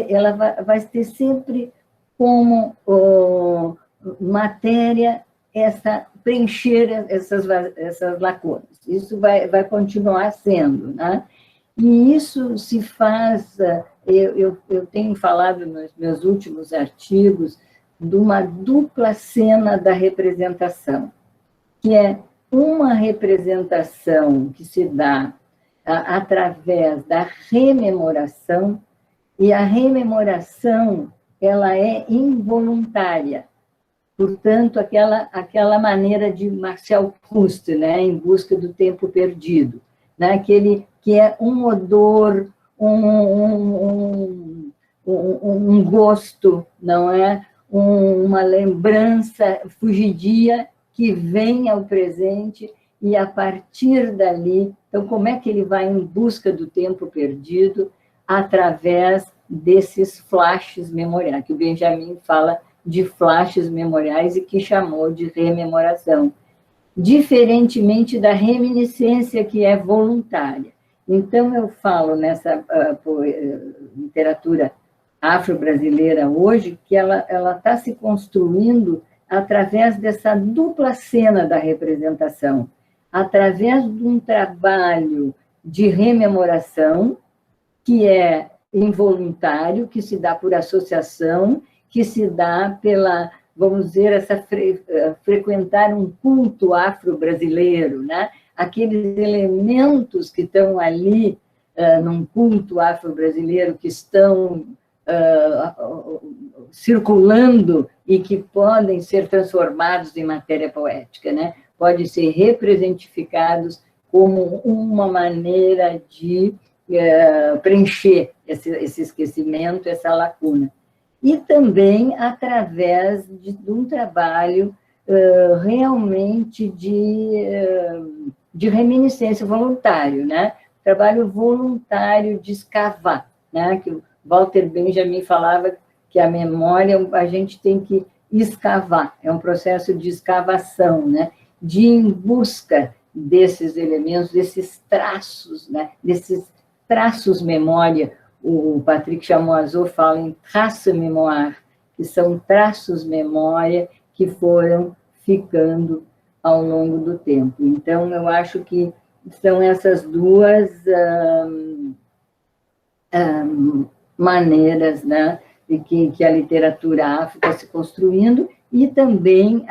ela vai ter sempre como matéria preencher essas lacunas. Isso vai continuar sendo, né? E isso se faz, eu tenho falado nos meus últimos artigos, de uma dupla cena da representação, que é uma representação que se dá através da rememoração, e a rememoração ela é involuntária. Portanto, aquela maneira de Marcel Proust, né, Em Busca do Tempo Perdido, né, que é um odor, um gosto, não é? Uma lembrança fugidia que vem ao presente e, a partir dali, então, como é que ele vai em busca do tempo perdido? Através desses flashes memoriais, que o Benjamin fala de flashes memoriais e que chamou de rememoração, diferentemente da reminiscência, que é voluntária. Então, eu falo nessa literatura afro-brasileira hoje, que ela está se construindo através dessa dupla cena da representação, através de um trabalho de rememoração, que é involuntário, que se dá por associação, que se dá pela, vamos dizer, frequentar um culto afro-brasileiro, né? Aqueles elementos que estão ali num culto afro-brasileiro, que estão circulando e que podem ser transformados em matéria poética, né? Podem ser representificados como uma maneira de preencher esse esquecimento, essa lacuna. E também através de um trabalho realmente de reminiscência voluntário, né? Trabalho voluntário de escavar, né? Que o Walter Benjamin falava que a memória a gente tem que escavar, é um processo de escavação, né? De ir em busca desses elementos, desses traços, né? Desses traços memória. O Patrick Chamoiseau fala em trace mémoire, que são traços memória que foram ficando ao longo do tempo. Então, eu acho que são essas duas maneiras, né, de que a literatura afro está se construindo, e também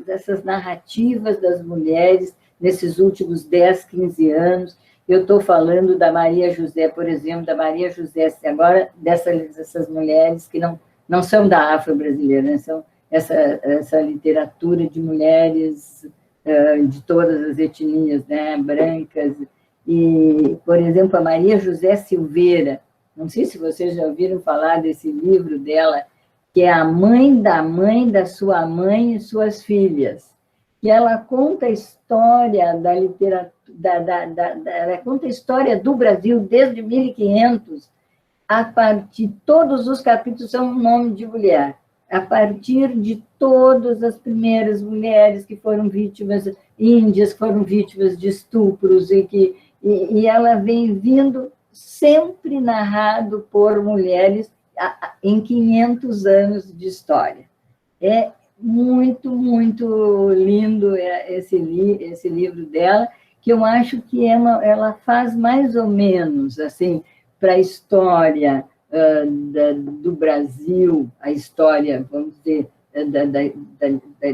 essas narrativas das mulheres nesses últimos 10, 15 anos. Eu estou falando da Maria José, por exemplo, da Maria José, agora dessas mulheres que não são da afro-brasileira, né? São essa literatura de mulheres de todas as etnias, né? Brancas. E, por exemplo, a Maria José Silveira, não sei se vocês já ouviram falar desse livro dela, que é a mãe da sua mãe e suas filhas, que ela conta a história da literatura, ela conta a história do Brasil desde 1500, a partir, todos os capítulos são um nome de mulher, a partir de todas as primeiras mulheres que foram vítimas, índias que foram vítimas de estupros, e ela vem vindo sempre narrado por mulheres em 500 anos de história. É muito, muito lindo esse livro dela, que eu acho que ela faz mais ou menos assim para a história do Brasil, a história, vamos dizer,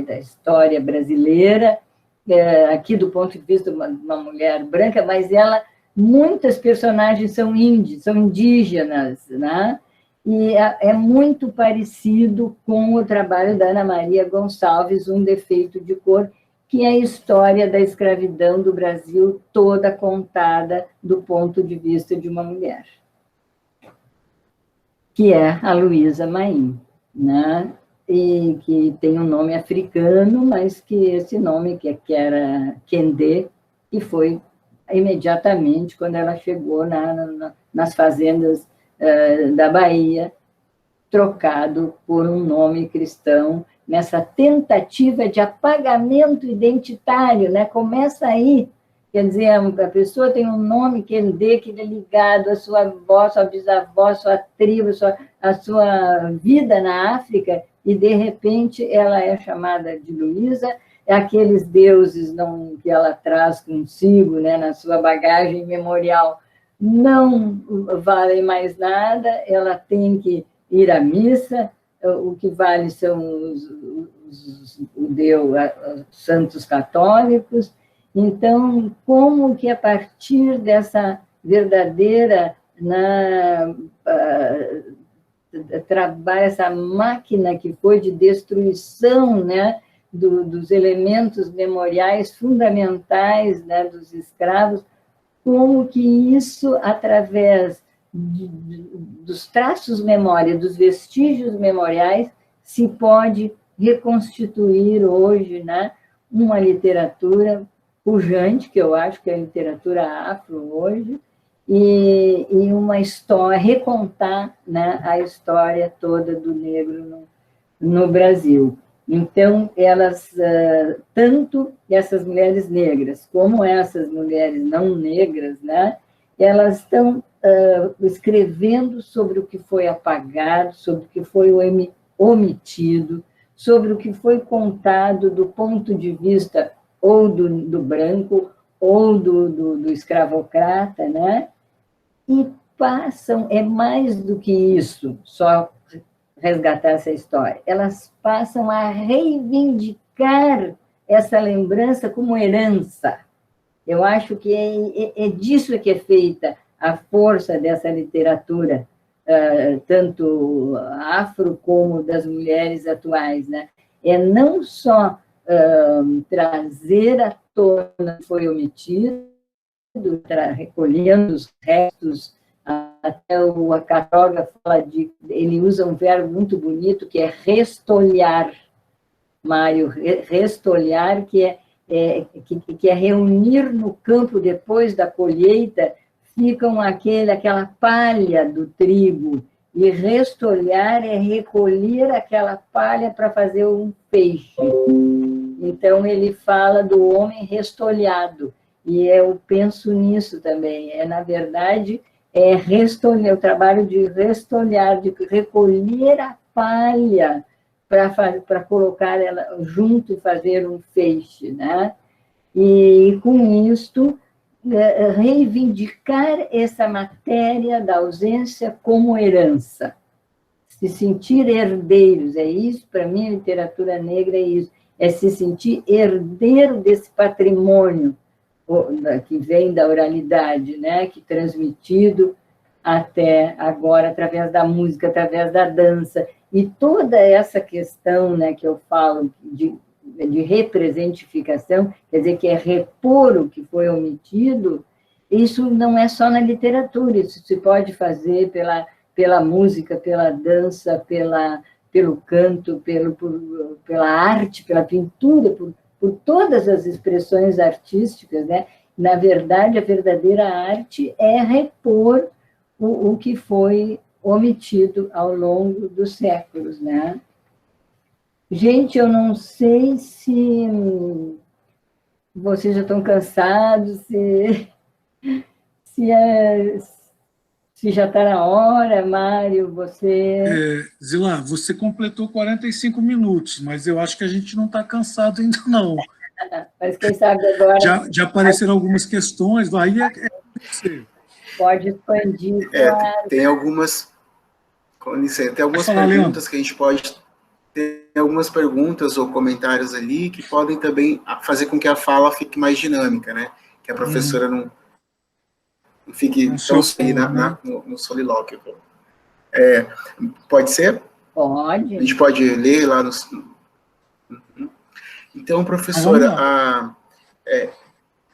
da história brasileira, aqui do ponto de vista de uma mulher branca, mas muitas personagens são índios, são indígenas, né? E é muito parecido com o trabalho da Ana Maria Gonçalves, Um Defeito de Cor, que é a história da escravidão do Brasil toda contada do ponto de vista de uma mulher, que é a Luísa Maim, né? E que tem um nome africano, mas que esse nome que era Kendê, e foi imediatamente quando ela chegou nas fazendas da Bahia, trocado por um nome cristão, nessa tentativa de apagamento identitário, né? Começa aí, quer dizer, a pessoa tem um nome que é ligado à sua avó, sua bisavó, sua tribo, a sua vida na África, e, de repente, ela é chamada de Luísa. Aqueles deuses que ela traz consigo, né, na sua bagagem memorial, não valem mais nada, ela tem que ir à missa, o que vale são os santos católicos. Então, como que a partir dessa verdadeira essa máquina que foi de destruição, né, dos elementos memoriais fundamentais, né, dos escravos, como que isso, através dos traços memória, dos vestígios memoriais, se pode reconstituir hoje, né, uma literatura pujante, que eu acho que é a literatura afro hoje, e uma história, recontar, né, a história toda do negro no Brasil. Então, elas, tanto essas mulheres negras como essas mulheres não negras, né, elas estão escrevendo sobre o que foi apagado, sobre o que foi omitido, sobre o que foi contado do ponto de vista ou do branco ou do escravocrata, né? E passam, é mais do que isso, só resgatar essa história, elas passam a reivindicar essa lembrança como herança. Eu acho que é disso que é feita a força dessa literatura, tanto afro como das mulheres atuais, né? É não só trazer à tona o que foi omitido, recolhendo os restos, até o Acaroga fala ele usa um verbo muito bonito, que é restolhar, Mário, restolhar, que é reunir no campo depois da colheita, ficam aquela palha do trigo, e restolhar é recolher aquela palha para fazer um peixe. Então, ele fala do homem restolhado, e eu penso nisso também, na verdade, restolhar, o trabalho de restolhar, de recolher a palha para colocar ela junto e fazer um feixe, né? E, com isto, reivindicar essa matéria da ausência como herança, se sentir herdeiros, é isso, para mim, a literatura negra é isso, é se sentir herdeiro desse patrimônio que vem da oralidade, né, que transmitido até agora através da música, através da dança, e toda essa questão, né, que eu falo de representificação, quer dizer, que é repor o que foi omitido, isso não é só na literatura, isso se pode fazer pela música, pela dança, pelo canto, pela arte, pela pintura, por todas as expressões artísticas, né? Na verdade, a verdadeira arte é repor o que foi omitido ao longo dos séculos, né? Gente, eu não sei se vocês já estão cansados, se já está na hora, Mário, você... Zilá, você completou 45 minutos, mas eu acho que a gente não está cansado ainda, não. Mas quem sabe agora... Já apareceram algumas questões, aí você. Pode expandir, claro. Tem algumas... Com licença, tem algumas perguntas que a gente pode... Tem algumas perguntas ou comentários ali que podem também fazer com que a fala fique mais dinâmica, né? Que a professora não fique tão aí no solilóquio. Pode ser? Pode. A gente pode ler lá nos... Então, professora,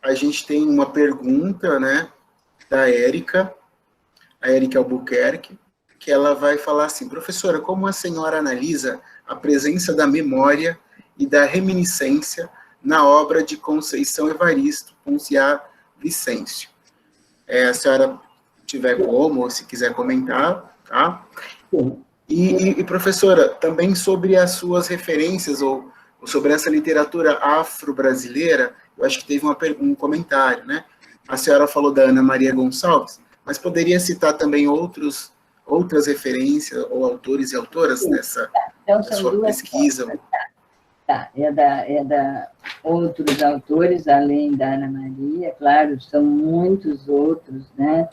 a gente tem uma pergunta, né, da Érica, a Érica Albuquerque, que ela vai falar assim: professora, como a senhora analisa a presença da memória e da reminiscência na obra de Conceição Evaristo Ponciá Vicêncio? A senhora tiver como, ou se quiser comentar, tá? E, professora, também sobre as suas referências, ou sobre essa literatura afro-brasileira, eu acho que teve um comentário, né? A senhora falou da Ana Maria Gonçalves, mas poderia citar também outras referências, ou autores e autoras nessa sua pesquisa? Tá, é da outros autores, além da Ana Maria, claro, são muitos outros, né?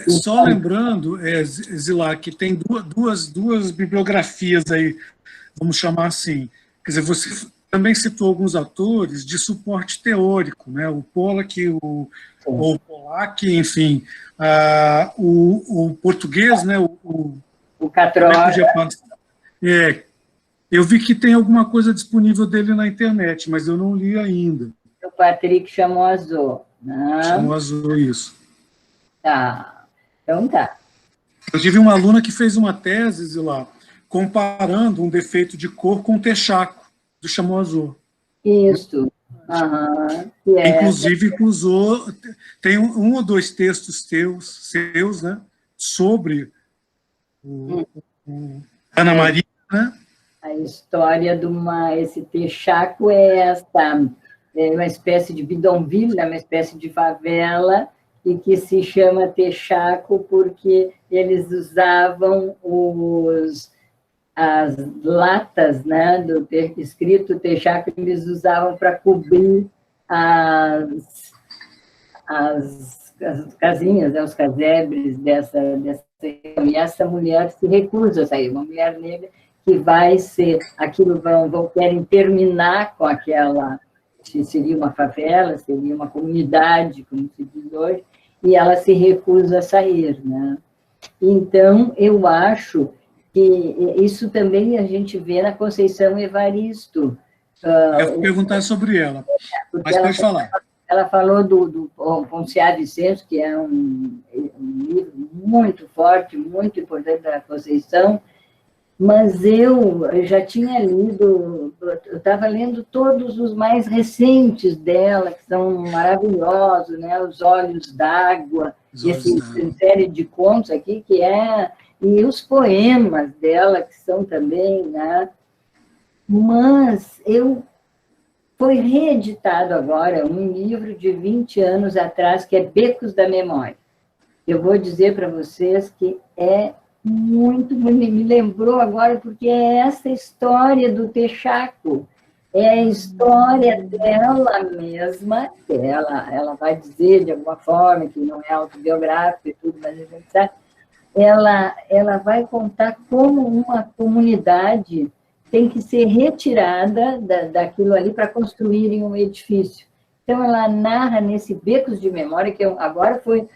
Só lembrando, Zilá, que tem duas bibliografias aí, vamos chamar assim. Quer dizer, você também citou alguns autores de suporte teórico, né? O Pollack, o Pollack, enfim, o português, né? O Catroga. Eu vi que tem alguma coisa disponível dele na internet, mas eu não li ainda. O Patrick Chamoiseau. Chamoiseau, isso. Tá. Então tá. Eu tive uma aluna que fez uma tese lá, comparando um defeito de cor com o texaco do chamois azul. Isso. Aham. Inclusive, usou, tem um ou dois textos seus, né, sobre o Ana Maria, né? A história de esse texaco é uma espécie de bidonville, né, uma espécie de favela, e que se chama texaco porque eles usavam as latas, né, do escrito texaco, eles usavam para cobrir as casinhas, né, os casebres dessa. E essa mulher se recusa a sair, uma mulher negra que vai ser, aquilo querem terminar com aquela, seria uma favela, seria uma comunidade, como se diz hoje, e ela se recusa a sair, né? Então, eu acho que isso também a gente vê na Conceição Evaristo. Eu vou perguntar sobre ela, mas pode falar. Ela falou do Ponciá Vicente, que é um livro muito forte, muito importante da Conceição, mas eu já tinha lido, eu estava lendo todos os mais recentes dela, que são maravilhosos, né? Os Olhos d'Água, essa série de contos aqui, e os poemas dela, que são também, né? Mas foi reeditado agora um livro de 20 anos atrás, que é Becos da Memória. Eu vou dizer para vocês que é muito, me lembrou agora, porque é essa história do texaco, é a história dela mesma, que ela vai dizer de alguma forma que não é autobiográfico e tudo, mas a gente sabe, ela vai contar como uma comunidade tem que ser retirada daquilo ali para construírem um edifício. Então, ela narra nesse Becos de Memória, que agora foi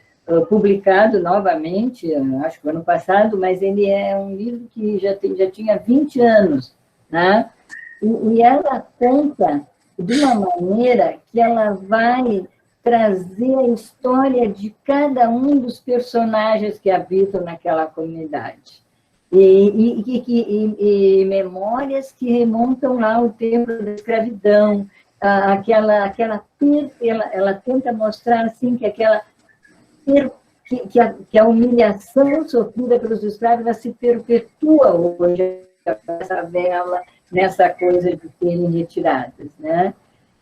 publicado novamente, acho que ano passado, mas ele é um livro que já tinha 20 anos, né? E ela conta de uma maneira que ela vai trazer a história de cada um dos personagens que habitam naquela comunidade. E memórias que remontam lá ao tempo da escravidão, ela tenta mostrar assim que a humilhação sofrida pelos escravos ela se perpetua hoje nessa vela, nessa coisa de serem retiradas, né?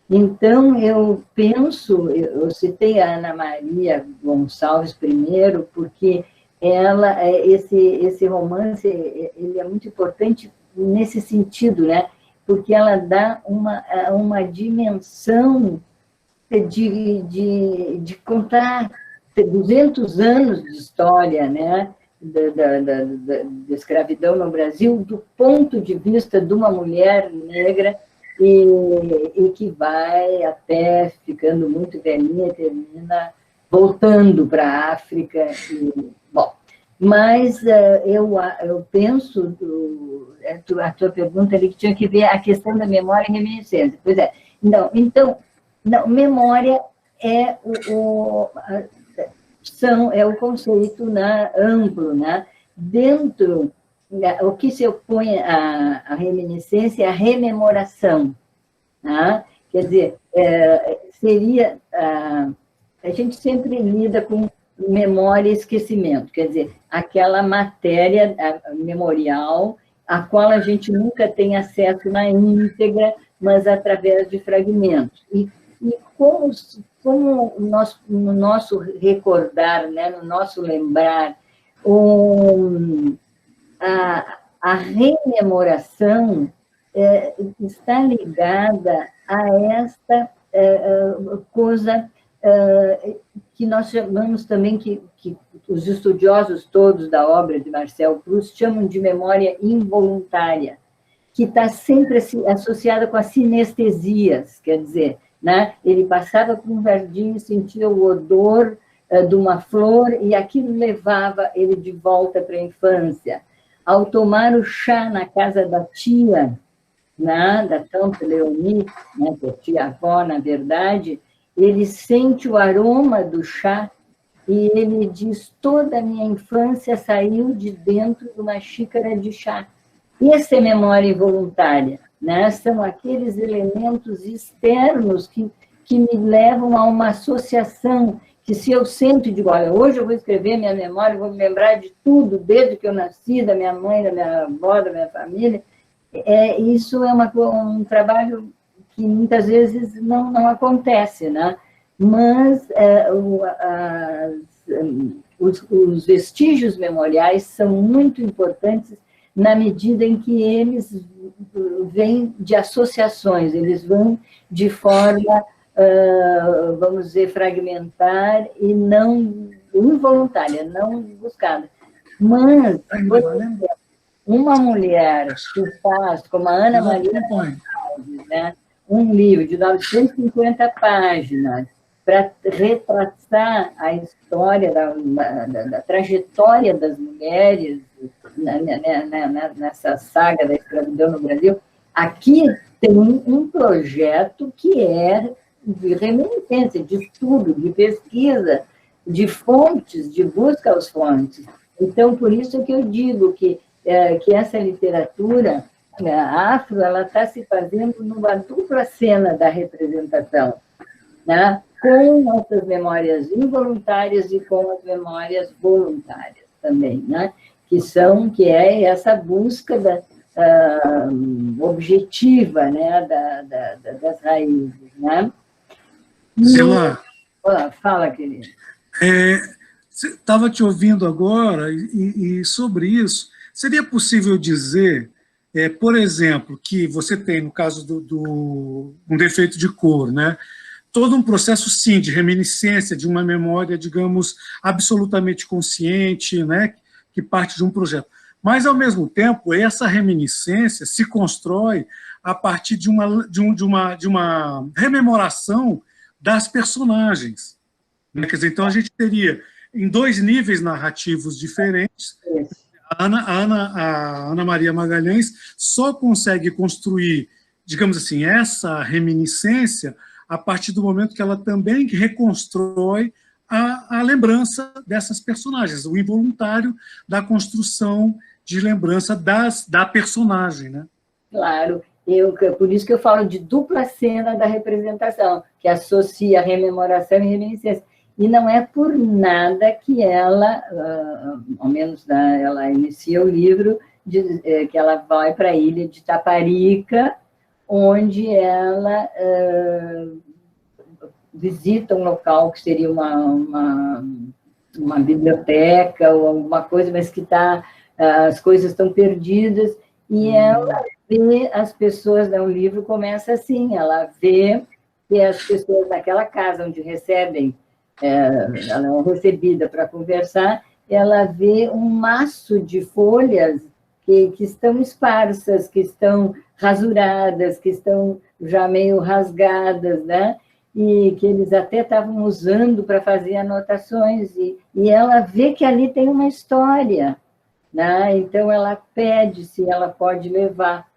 Então, eu penso, eu citei a Ana Maria Gonçalves primeiro, porque esse romance ele é muito importante nesse sentido, né? Porque ela dá uma dimensão de contar 200 anos de história, né? Da escravidão no Brasil, do ponto de vista de uma mulher negra e que vai até ficando muito velhinha e termina voltando para a África. Bom, mas eu penso, a tua pergunta ali, que tinha que ver a questão da memória e reminiscência. Pois é. Então, memória é o conceito, né, amplo, né? Dentro, o que se opõe à reminiscência é a rememoração, né? Quer dizer, seria... a gente sempre lida com memória e esquecimento, quer dizer, aquela matéria memorial a qual a gente nunca tem acesso na íntegra, mas através de fragmentos. E como no nosso recordar, né, no nosso lembrar, a rememoração está ligada a esta coisa que nós chamamos também, que os estudiosos todos da obra de Marcel Proust chamam de memória involuntária, que está sempre associada com as sinestesias, quer dizer, né? Ele passava por um jardim e sentia o odor de uma flor e aquilo levava ele de volta para a infância. Ao tomar o chá na casa da tia, né, da tante Leonie, né, que é tia-avó, na verdade, ele sente o aroma do chá e ele diz: toda a minha infância saiu de dentro de uma xícara de chá. Essa é memória involuntária, né? São aqueles elementos externos que me levam a uma associação, que se eu sento e digo, olha, hoje eu vou escrever minha memória, vou me lembrar de tudo, desde que eu nasci, da minha mãe, da minha avó, da minha família, isso é um trabalho que muitas vezes não acontece, né? Mas os vestígios memoriais são muito importantes na medida em que eles vêm de associações, eles vão de forma, vamos dizer, fragmentar e não involuntária, não buscada. Mas, por exemplo, uma mulher que faz, como a Ana Maria Alves, né, um livro de 950 páginas, para retratar a história da trajetória das mulheres nessa saga da escravidão no Brasil, aqui tem um projeto que é de reminiscência, de estudo, de pesquisa, de fontes, de busca às fontes. Então, por isso que eu digo que essa literatura afro, ela está se fazendo numa dupla cena da representação, né? Com essas memórias involuntárias e com as memórias voluntárias também, né? Que é essa busca objetiva, né? Das raízes, né? Zila, fala, querido. Estava te ouvindo agora e sobre isso, seria possível dizer, por exemplo, que você tem, no caso um defeito de cor, né? Todo um processo, sim, de reminiscência, de uma memória, digamos, absolutamente consciente, né, que parte de um projeto. Mas, ao mesmo tempo, essa reminiscência se constrói a partir de uma rememoração das personagens. Né? Quer dizer, então, a gente teria, em 2 níveis narrativos diferentes, a Ana Maria Magalhães só consegue construir, digamos assim, essa reminiscência a partir do momento que ela também reconstrói a lembrança dessas personagens, o involuntário da construção de lembrança da personagem, né? Claro, por isso que eu falo de dupla cena da representação, que associa rememoração e reminiscência. E não é por nada que ela, ao menos ela inicia o livro, que ela vai para a ilha de Taparica, onde ela visita um local que seria uma biblioteca ou alguma coisa, mas que as coisas estão perdidas, e ela vê as pessoas, né, o livro começa assim, ela vê que as pessoas naquela casa onde recebem, ela é recebida para conversar, ela vê um maço de folhas que estão esparsas, que estão rasuradas, que estão já meio rasgadas, né? E que eles até estavam usando para fazer anotações, e ela vê que ali tem uma história, né? Então ela pede se ela pode levar.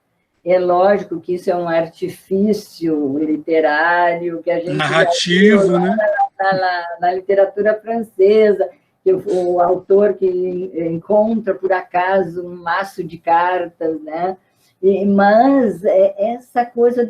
É lógico que isso é um artifício literário, que a gente narrativo, já viu, né? Na literatura francesa, que o autor que encontra, por acaso, um maço de cartas, né? Mas essa coisa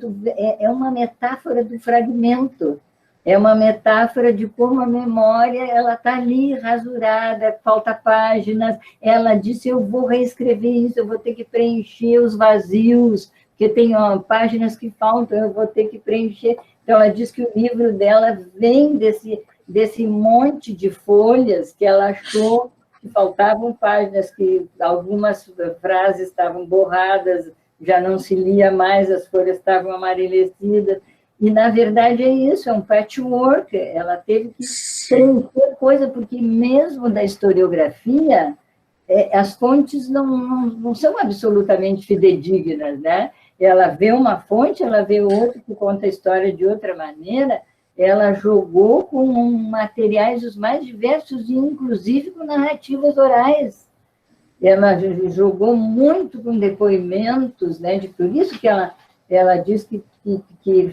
é uma metáfora do fragmento, é uma metáfora de como a memória ela está ali rasurada, falta páginas. Ela disse: eu vou reescrever isso, eu vou ter que preencher os vazios, porque tem páginas que faltam, eu vou ter que preencher. Então, ela diz que o livro dela vem desse monte de folhas que ela achou que faltavam páginas, que algumas frases estavam borradas, já não se lia mais, as folhas estavam amarelecidas. E, na verdade, é isso, é um patchwork. Ela teve que preencher coisa, porque mesmo da historiografia, as fontes não são absolutamente fidedignas, né? Ela vê uma fonte, ela vê outra que conta a história de outra maneira, ela jogou com materiais os mais diversos, inclusive com narrativas orais. Ela jogou muito com depoimentos, né? Por isso que ela diz que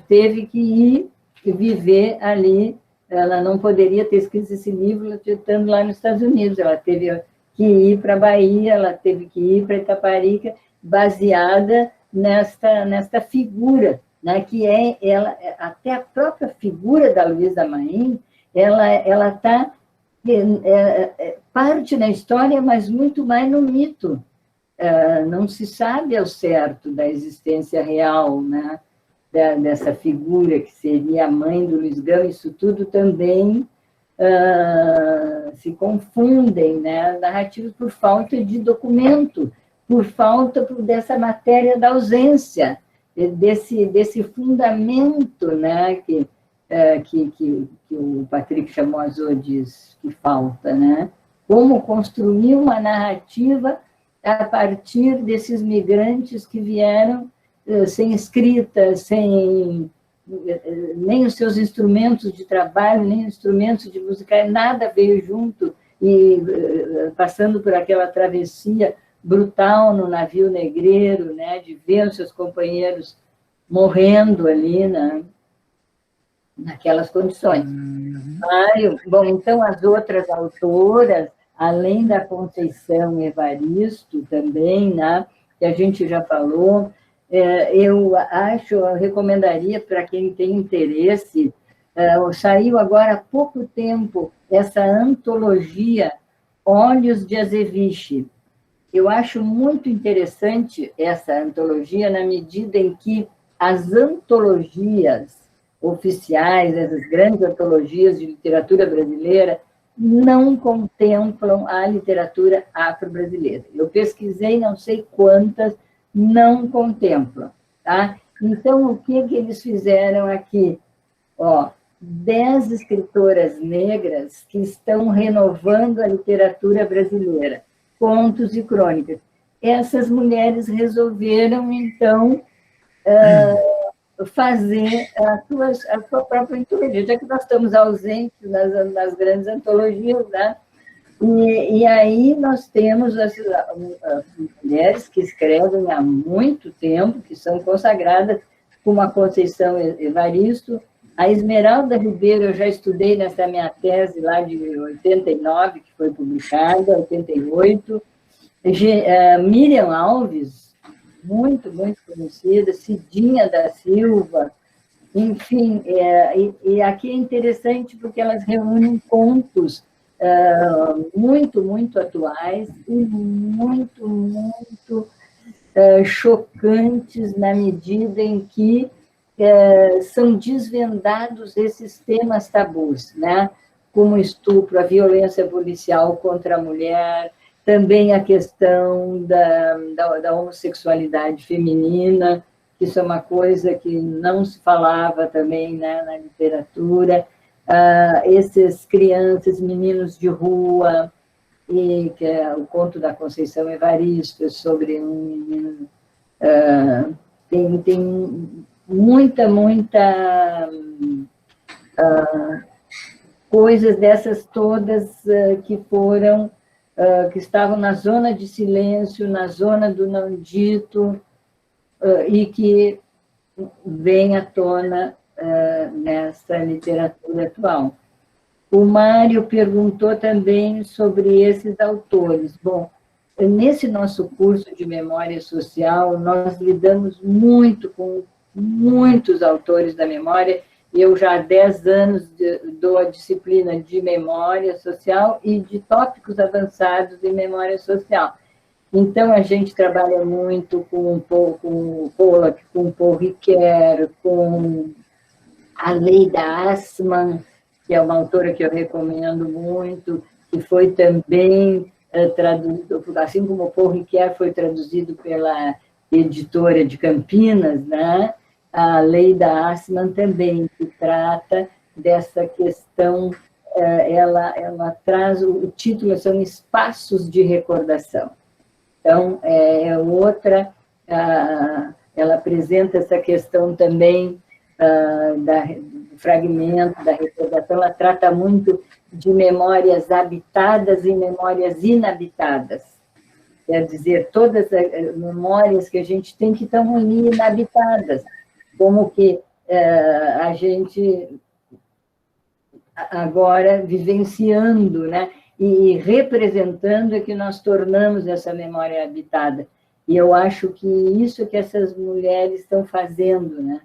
teve que ir viver ali ela não poderia ter escrito esse livro estando lá nos Estados Unidos, ela teve que ir para a Bahia, ela teve que ir para Itaparica, baseada nesta figura, né, que ela, até a própria figura da Luísa Maim, ela está parte na história, mas muito mais no mito. Não se sabe ao certo da existência real, né, dessa figura que seria a mãe do Luiz Gama. Isso tudo também se confundem, né, narrativas por falta de documento, por falta dessa matéria da ausência, desse fundamento, né, que o Patrick Chamoiseau diz que falta, né? Como construir uma narrativa a partir desses migrantes que vieram sem escrita, sem nem os seus instrumentos de trabalho, nem instrumentos de música, nada veio junto, e passando por aquela travessia brutal no navio negreiro, né, de ver os seus companheiros morrendo ali, né, naquelas condições. Bom, então, as outras autoras, além da Conceição Evaristo também, né, que a gente já falou, eu recomendaria para quem tem interesse, saiu agora há pouco tempo essa antologia Olhos de Azeviche. Eu acho muito interessante essa antologia na medida em que as antologias oficiais, essas grandes antologias de literatura brasileira, não contemplam a literatura afro-brasileira. Eu pesquisei não sei quantas, não contemplam. Tá? Então, o que eles fizeram aqui? 10 escritoras negras que estão renovando a literatura brasileira, contos e crônicas. Essas mulheres resolveram, então, fazer a sua própria antologia, já que nós estamos ausentes nas grandes antologias, né? E aí nós temos as mulheres que escrevem há muito tempo, que são consagradas, como a Conceição Evaristo, a Esmeralda Ribeiro. Eu já estudei nessa minha tese lá de 89, que foi publicada, 88, Miriam Alves, muito, muito conhecida, Cidinha da Silva, enfim, e aqui é interessante porque elas reúnem contos muito, muito atuais e muito, muito chocantes na medida em que são desvendados esses temas tabus, né? Como o estupro, a violência policial contra a mulher, também a questão da homossexualidade feminina, que isso é uma coisa que não se falava também, né, na literatura, esses crianças, meninos de rua, e que é o conto da Conceição Evaristo, sobre um menino... tem muita coisas dessas todas que foram... que estavam na zona de silêncio, na zona do não dito, e que vem à tona nessa literatura atual. O Mário perguntou também sobre esses autores. Bom, nesse nosso curso de Memória Social, nós lidamos muito com muitos autores da memória. Eu já há 10 anos dou a disciplina de Memória Social e de tópicos avançados em Memória Social. Então, a gente trabalha muito com o Pollack, com o Paul Ricoeur, com a Leida Assmann, que é uma autora que eu recomendo muito, que foi também traduzido, assim como o Paul Ricoeur foi traduzido pela editora de Campinas, né? A Leida Assmann também, que trata dessa questão, ela traz, o título são Espaços de Recordação. Então, ela apresenta essa questão também do fragmento, da recordação. Ela trata muito de memórias habitadas e memórias inabitadas. Quer dizer, todas as memórias que a gente tem que estão ali inabitadas, como que agora vivenciando, né? E representando é que nós tornamos essa memória habitada. E eu acho que isso que essas mulheres estão fazendo, né?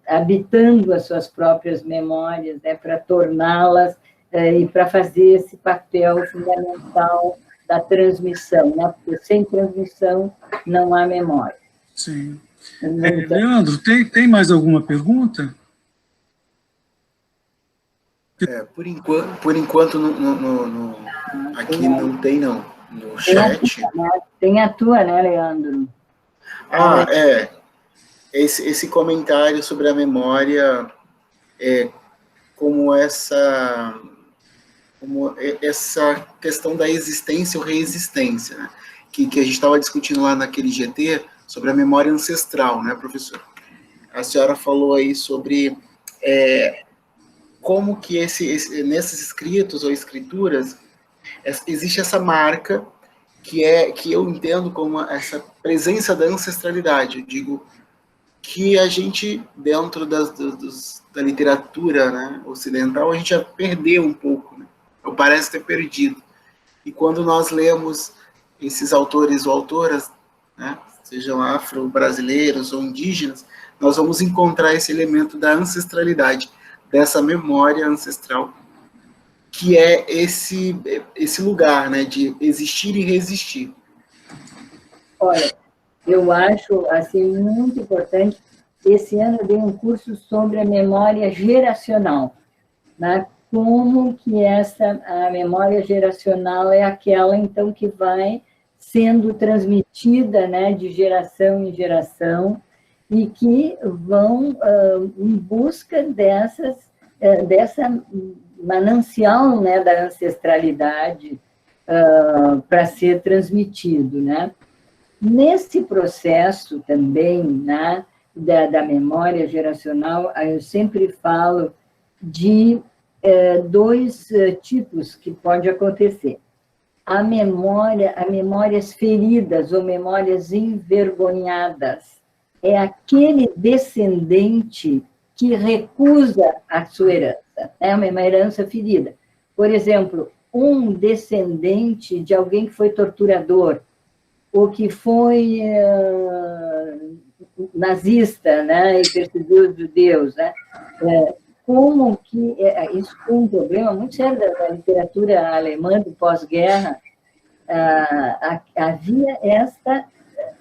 Habitando as suas próprias memórias, né? Para torná-las e para fazer esse papel fundamental da transmissão, né? Porque sem transmissão não há memória. Sim. Leandro, tem mais alguma pergunta? Por enquanto aqui não tem, não. No chat. Tem a tua, né, Leandro? Esse comentário sobre a memória, como essa questão da existência ou reexistência, né? Que a gente estava discutindo lá naquele GT sobre a memória ancestral, né, professor? A senhora falou aí sobre como que nesses escritos ou escrituras existe essa marca que eu entendo como essa presença da ancestralidade. Eu digo que a gente, dentro da literatura, né, ocidental, a gente já perdeu um pouco, né? Ou parece ter perdido. E quando nós lemos esses autores ou autoras, né, sejam afro-brasileiros ou indígenas, nós vamos encontrar esse elemento da ancestralidade, dessa memória ancestral, que é esse lugar, né, de existir e resistir. Olha, eu acho assim, muito importante. Esse ano eu dei um curso sobre a memória geracional, né? Como que a memória geracional é aquela, então, que vai sendo transmitida, né, de geração em geração, e que vão em busca dessa manancial, né, da ancestralidade para ser transmitido, né? Nesse processo também, né, da memória geracional, eu sempre falo de dois tipos que pode acontecer. A memórias feridas ou memórias envergonhadas. É aquele descendente que recusa a sua herança, é uma herança ferida. Por exemplo, um descendente de alguém que foi torturador, ou que foi nazista, né, e perseguiu os judeus, né? Como que isso foi um problema muito sério da literatura alemã do pós-guerra. Havia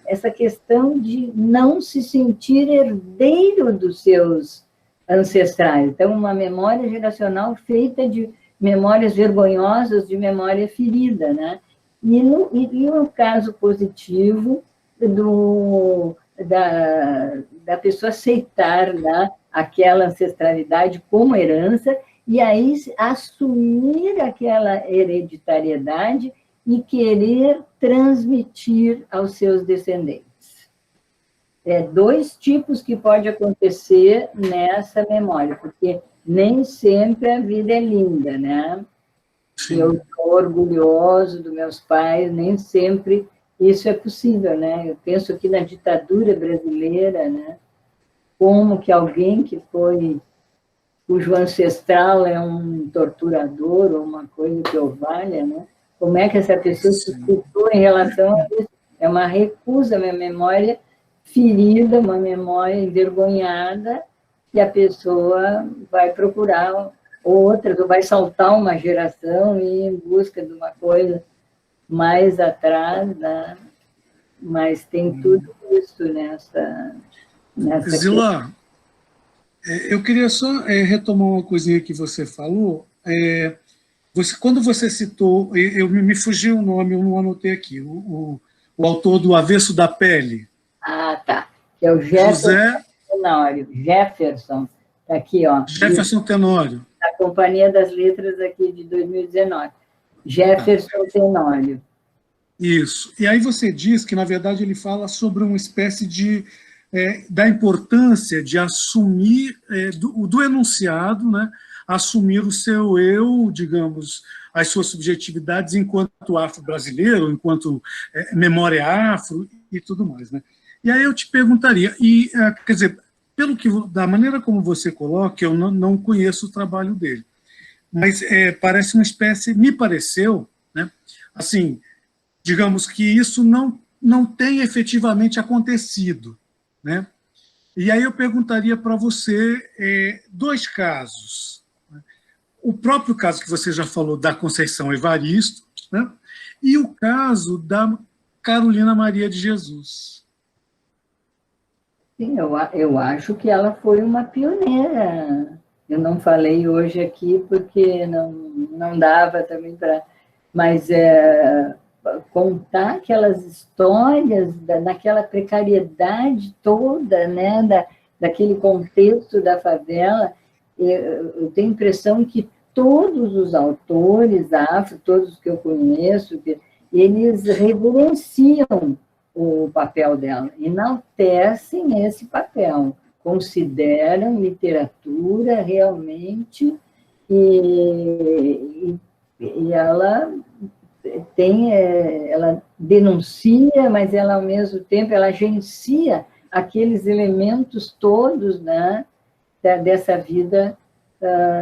essa questão de não se sentir herdeiro dos seus ancestrais. Então, uma memória geracional feita de memórias vergonhosas, de memória ferida, né? E no caso positivo da pessoa aceitar, né, aquela ancestralidade como herança e aí assumir aquela hereditariedade e querer transmitir aos seus descendentes. Dois tipos que pode acontecer nessa memória, porque nem sempre a vida é linda, né? Sim. Eu estou orgulhoso dos meus pais, nem sempre isso é possível, né? Eu penso aqui na ditadura brasileira, né? Como que alguém cujo ancestral é um torturador ou uma coisa que o valha, né? Como é que essa pessoa se situou em relação a isso? É uma recusa, uma memória ferida, uma memória envergonhada, e a pessoa vai procurar outras, ou vai saltar uma geração e ir em busca de uma coisa mais atrás, né? Mas tem tudo isso nessa Zila, eu queria só retomar uma coisinha que você falou. Quando você citou, me fugiu o nome, eu não anotei aqui, o autor do Avesso da Pele. Ah, tá. Que é o Jefferson Tenório. Jefferson, está aqui, ó. Jefferson Tenório. Da Companhia das Letras aqui de 2019. Jefferson Tenório. Isso. E aí você diz que, na verdade, ele fala sobre uma espécie da importância de assumir, do enunciado, né, assumir o seu eu, digamos, as suas subjetividades enquanto afro-brasileiro, enquanto memória afro e tudo mais, né? E aí eu te perguntaria, quer dizer, da maneira como você coloca, eu não conheço o trabalho dele, mas parece uma espécie, me pareceu, né, assim, digamos que isso não tem efetivamente acontecido, né? E aí eu perguntaria para você dois casos. O próprio caso que você já falou da Conceição Evaristo, né? E o caso da Carolina Maria de Jesus. Sim, eu acho que ela foi uma pioneira. Eu não falei hoje aqui porque não dava também para... Mas contar aquelas histórias naquela precariedade toda, né, daquele contexto da favela, eu tenho a impressão que todos os autores afro, todos que eu conheço, eles reverenciam o papel dela, enaltecem esse papel, consideram literatura realmente, e ela ela denuncia, mas ela, ao mesmo tempo, ela agencia aqueles elementos todos, né, dessa vida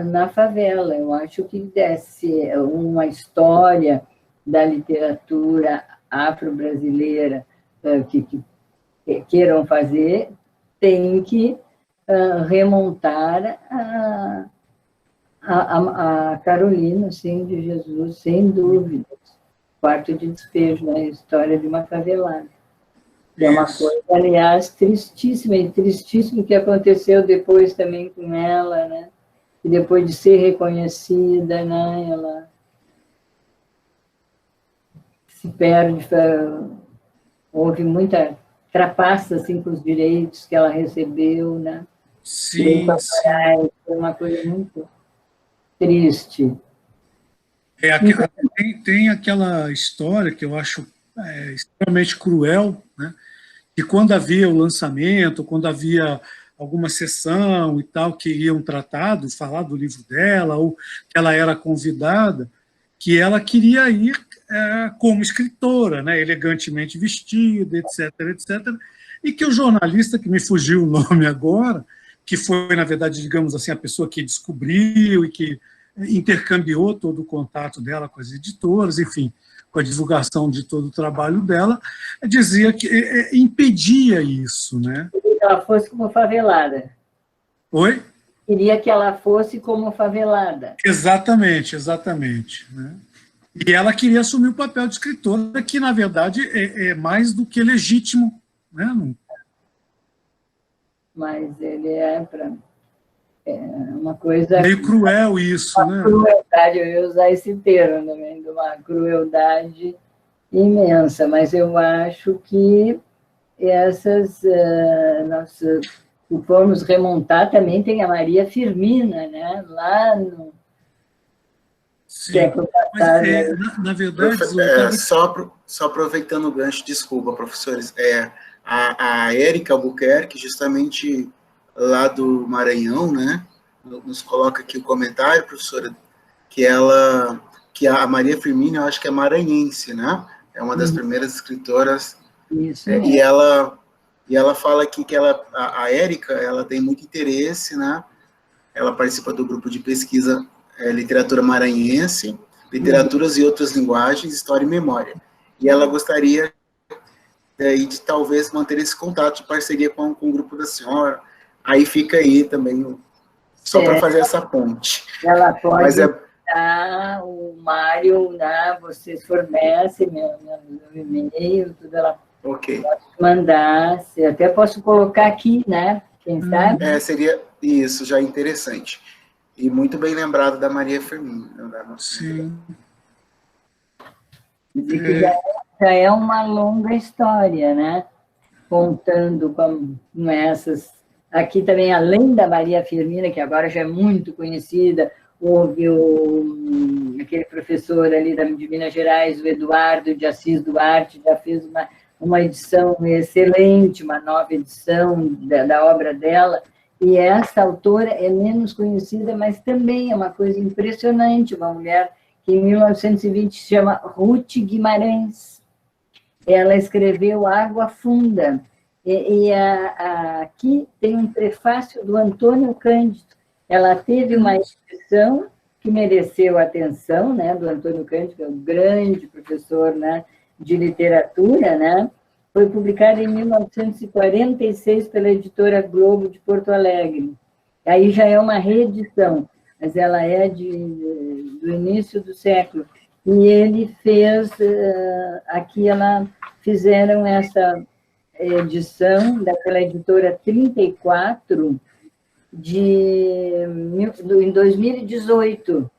na favela. Eu acho que desse uma história da literatura afro-brasileira que queiram fazer, tem que remontar a Carolina, sim, de Jesus, sem dúvida. Quarto de despejo, né? A história de uma favelada. É uma coisa, aliás, tristíssima, e tristíssimo que aconteceu depois também com ela, né? E depois de ser reconhecida, né? Ela se perde, houve muita trapaça, assim, com os direitos que ela recebeu, né? Sim, sim. Foi uma coisa muito triste. Tem aquela história que eu acho extremamente cruel, né? Que quando havia o lançamento, quando havia alguma sessão e tal que iam falar do livro dela, ou que ela era convidada, que ela queria ir como escritora, né? Elegantemente vestida, etc., etc., e que o jornalista, que me fugiu o nome agora, que foi, na verdade, digamos assim, a pessoa que descobriu e que intercambiou todo o contato dela com as editoras, enfim, com a divulgação de todo o trabalho dela, dizia que impedia isso, né? Queria que ela fosse como favelada. Oi? Queria que ela fosse como favelada. Exatamente, exatamente, né? E ela queria assumir o papel de escritora, que, na verdade, é mais do que legítimo, né? Mas ele uma coisa... Meio cruel isso, uma né? Crueldade, eu ia usar esse termo também, de uma crueldade imensa, mas eu acho que essas... se formos remontar, também tem a Maria Firmina, né? Lá no... Sim, mas na verdade... Só aproveitando o gancho, desculpa, professores, a Érica Albuquerque, justamente lá do Maranhão, né, nos coloca aqui o comentário, professora, que a Maria Firmina, eu acho que é maranhense, né, é uma das primeiras escritoras, Isso, e ela fala aqui que a Érica, ela tem muito interesse, né, ela participa do grupo de pesquisa Literatura Maranhense, Literaturas e Outras Linguagens, História e Memória, e ela gostaria de talvez manter esse contato de parceria com o grupo da senhora. Aí fica aí também, só para fazer essa ponte. Ela pode dar o Mário, né, vocês fornecem meu e-mail, tudo, ela pode mandar, até posso colocar aqui, né, quem sabe? Seria isso, já interessante. E muito bem lembrado da Maria Firmina. Sim. Já é uma longa história, né? Contando com essas... Aqui também, além da Maria Firmina, que agora já é muito conhecida, houve aquele professor ali de Minas Gerais, o Eduardo de Assis Duarte, já fez uma edição excelente, uma nova edição da obra dela, e essa autora é menos conhecida, mas também é uma coisa impressionante, uma mulher que em 1920 se chama Ruth Guimarães. Ela escreveu Água Funda, Aqui tem um prefácio do Antônio Cândido. Ela teve uma edição que mereceu a atenção, né, do Antônio Cândido, que é um grande professor, né, de literatura, né? Foi publicada em 1946 pela editora Globo de Porto Alegre. Aí já é uma reedição, mas ela é do início do século. E ele fez, aqui fizeram essa edição daquela editora 34, em 2018,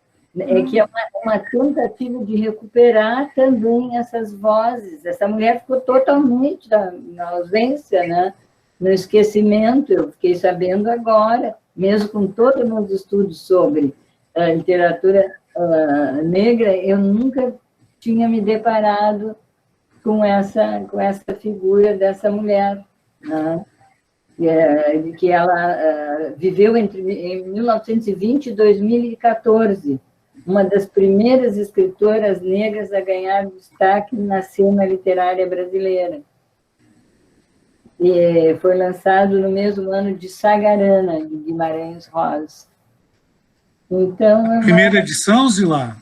que é uma tentativa de recuperar também essas vozes. Essa mulher ficou totalmente na ausência, né? No esquecimento. Eu fiquei sabendo agora, mesmo com todos os meus estudos sobre a literatura negra, eu nunca tinha me deparado com essa figura dessa mulher, né? Que ela viveu em 1920 e 2014, uma das primeiras escritoras negras a ganhar destaque na cena literária brasileira. E foi lançado no mesmo ano de Sagarana, de Guimarães Rosa. Então, primeira edição, Zilá?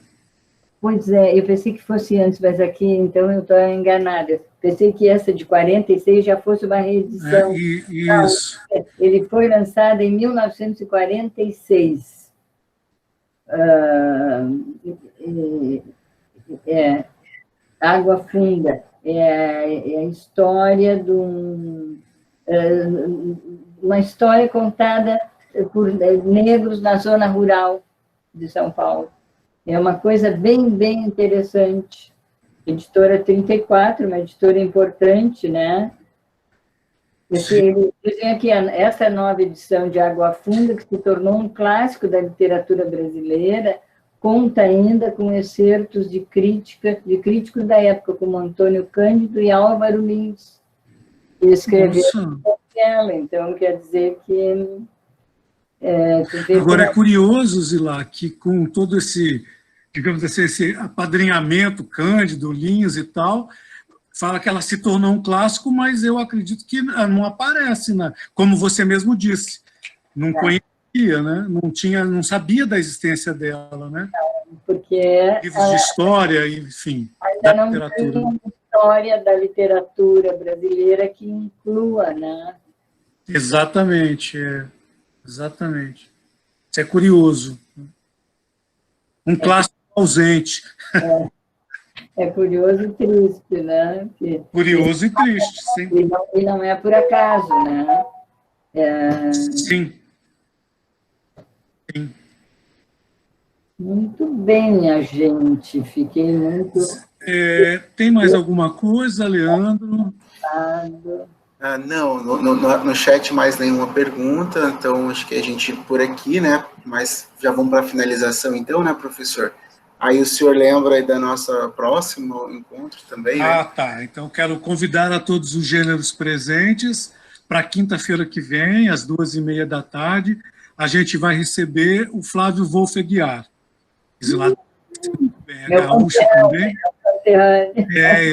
Pois é, eu pensei que fosse antes, mas aqui, então, eu estou enganada. Pensei que essa de 46 já fosse uma reedição. Isso. Não, ele foi lançado em 1946. Água Funda. É a história de uma história contada por negros na zona rural de São Paulo. É uma coisa bem, bem interessante. Editora 34, uma editora importante, né? Eles dizem aqui, essa nova edição de Água Funda, que se tornou um clássico da literatura brasileira, conta ainda com excertos de críticos da época, como Antônio Cândido e Álvaro Lins, que escreveram ela. Então, quer dizer que... Agora, é curioso, Zilá, que com todo esse, digamos assim, esse apadrinhamento, Cândido, Lins e tal, fala que ela se tornou um clássico, mas eu acredito que não aparece, né? Como você mesmo disse, não conhecia, né? Não sabia da existência dela, né? Porque livros de história, enfim, ainda não tem uma história da literatura brasileira que inclua, né? Exatamente, exatamente. Isso é curioso. Um clássico ausente. É curioso e triste, né? Curioso e triste, sim. E não é por acaso, né? Sim. Sim. Muito bem, minha gente. Fiquei muito... tem mais alguma coisa, Leandro? Não, no chat mais nenhuma pergunta, então acho que a gente por aqui, né? Mas já vamos para a finalização então, né, professor? Aí o senhor lembra aí da nossa próximo encontro também, né? Tá. Então quero convidar a todos os gêneros presentes para quinta-feira que vem, às 2h30 da tarde, a gente vai receber o Flávio Wolff Aguiar. É gaúcho também.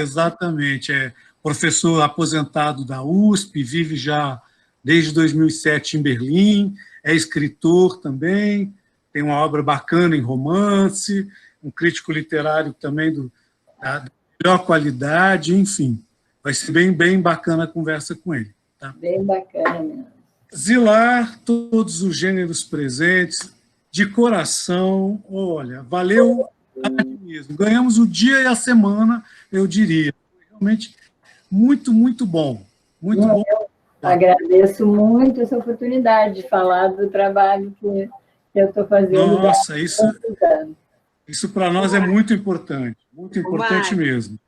Exatamente. Professor aposentado da USP, vive já desde 2007 em Berlim, é escritor também, tem uma obra bacana em romance, um crítico literário também da melhor qualidade, enfim. Vai ser bem, bem bacana a conversa com ele. Tá? Bem bacana mesmo. Zilar, todos os gêneros presentes, de coração, olha, valeu mesmo. Ganhamos o dia e a semana, eu diria. Realmente muito, muito bom. Muito bom. Eu agradeço muito essa oportunidade de falar do trabalho que eu estou fazendo. Nossa, isso para nós é muito importante mesmo.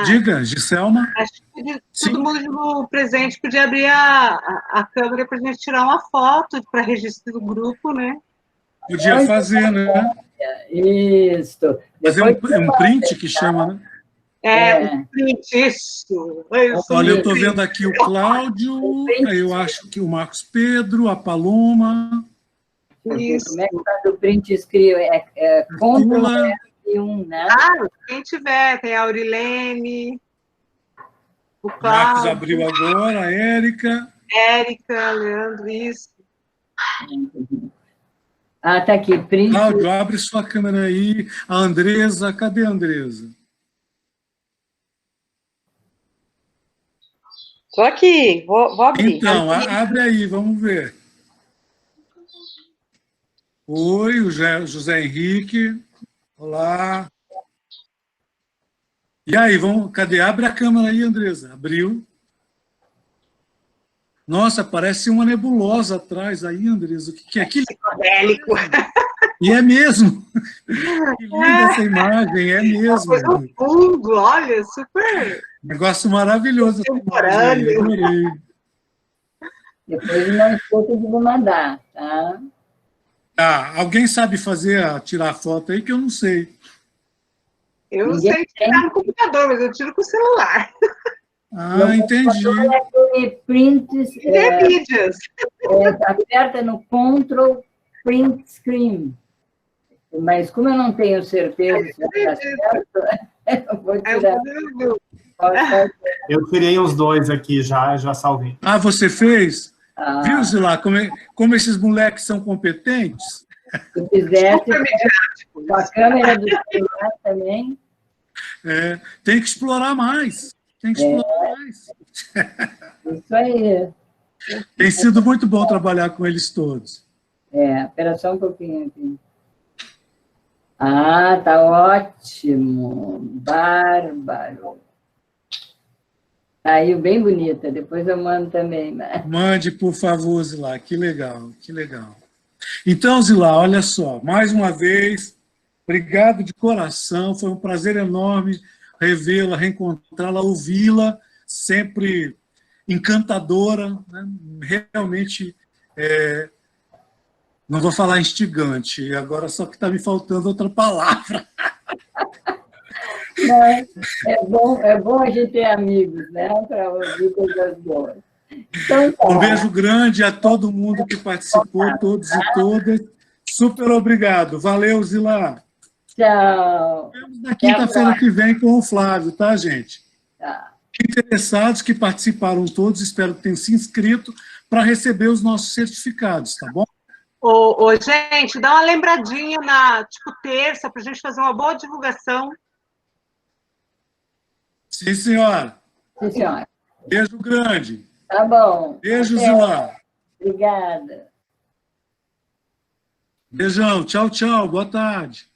Diga, Giselma. Acho que todo mundo presente podia abrir a câmera para a gente tirar uma foto para registro do grupo, né? Podia fazer, né? Isso. Fazer um print que chama, né? Um print, isso. Olha, eu estou vendo aqui o Cláudio, eu acho que o Marcos Pedro, a Paloma. Isso. Como é que está o print escrito? Ctrl+F1, 1, né? Quem tiver, tem a Aurilene. O Marcos Cláudio, abriu agora, a Érica. Érica, Leandro, isso. Ah, tá aqui, print. Cláudio, abre sua câmera aí. A Andresa, cadê a Andresa? Estou aqui, vou abrir. Então, abre aí, vamos ver. Oi, o José Henrique. Olá. E aí, cadê? Abre a câmera aí, Andresa. Abriu. Nossa, parece uma nebulosa atrás aí, Andresa. O que é aquilo? Psicodélico. E é mesmo. Que linda essa imagem, é mesmo. Coisa no fundo, olha, super Negócio maravilhoso essa imagem aí, adorei. Depois não esqueça de me mandar, tá? Ah, alguém sabe tirar a foto aí que eu não sei. Eu não Ninguém sei tirar no computador, mas eu tiro com o celular. Ah, entendi. É aquele print, Mídias. aperta no Ctrl Print Screen. Mas como eu não tenho certeza se está certo, eu vou tirar. Eu tirei os dois aqui, já salvei. Ah, você fez? Ah, Viu, Zilá, como esses moleques são competentes? se fizesse com a câmera do celular também. É, tem que explorar mais. Tem que explorar mais. Isso aí. Tem sido muito bom trabalhar com eles todos. Espera só um pouquinho aqui. Ah, tá ótimo. Bárbaro. Saiu bem bonita. Depois eu mando também. Né? Mande, por favor, Zilá. Que legal, que legal. Então, Zilá, olha só. Mais uma vez, obrigado de coração. Foi um prazer enorme revê-la, reencontrá-la, ouvi-la. Sempre encantadora. Né? Realmente... não vou falar instigante, agora só que está me faltando outra palavra. Não, é bom a gente ter amigos, né? Para ouvir coisas boas. Então, tá. Um beijo grande a todo mundo que participou, todos e todas. Super obrigado. Valeu, Zilá. Tchau. Nos vemos na quinta-feira que vem com o Flávio, tá, gente? Tá. Interessados que participaram todos, espero que tenham se inscrito para receber os nossos certificados, tá bom? Gente, dá uma lembradinha na terça para a gente fazer uma boa divulgação. Sim, senhora. Sim, senhora. Beijo grande. Tá bom. Beijo, Até. Zilá. Obrigada. Beijão. Tchau, tchau. Boa tarde.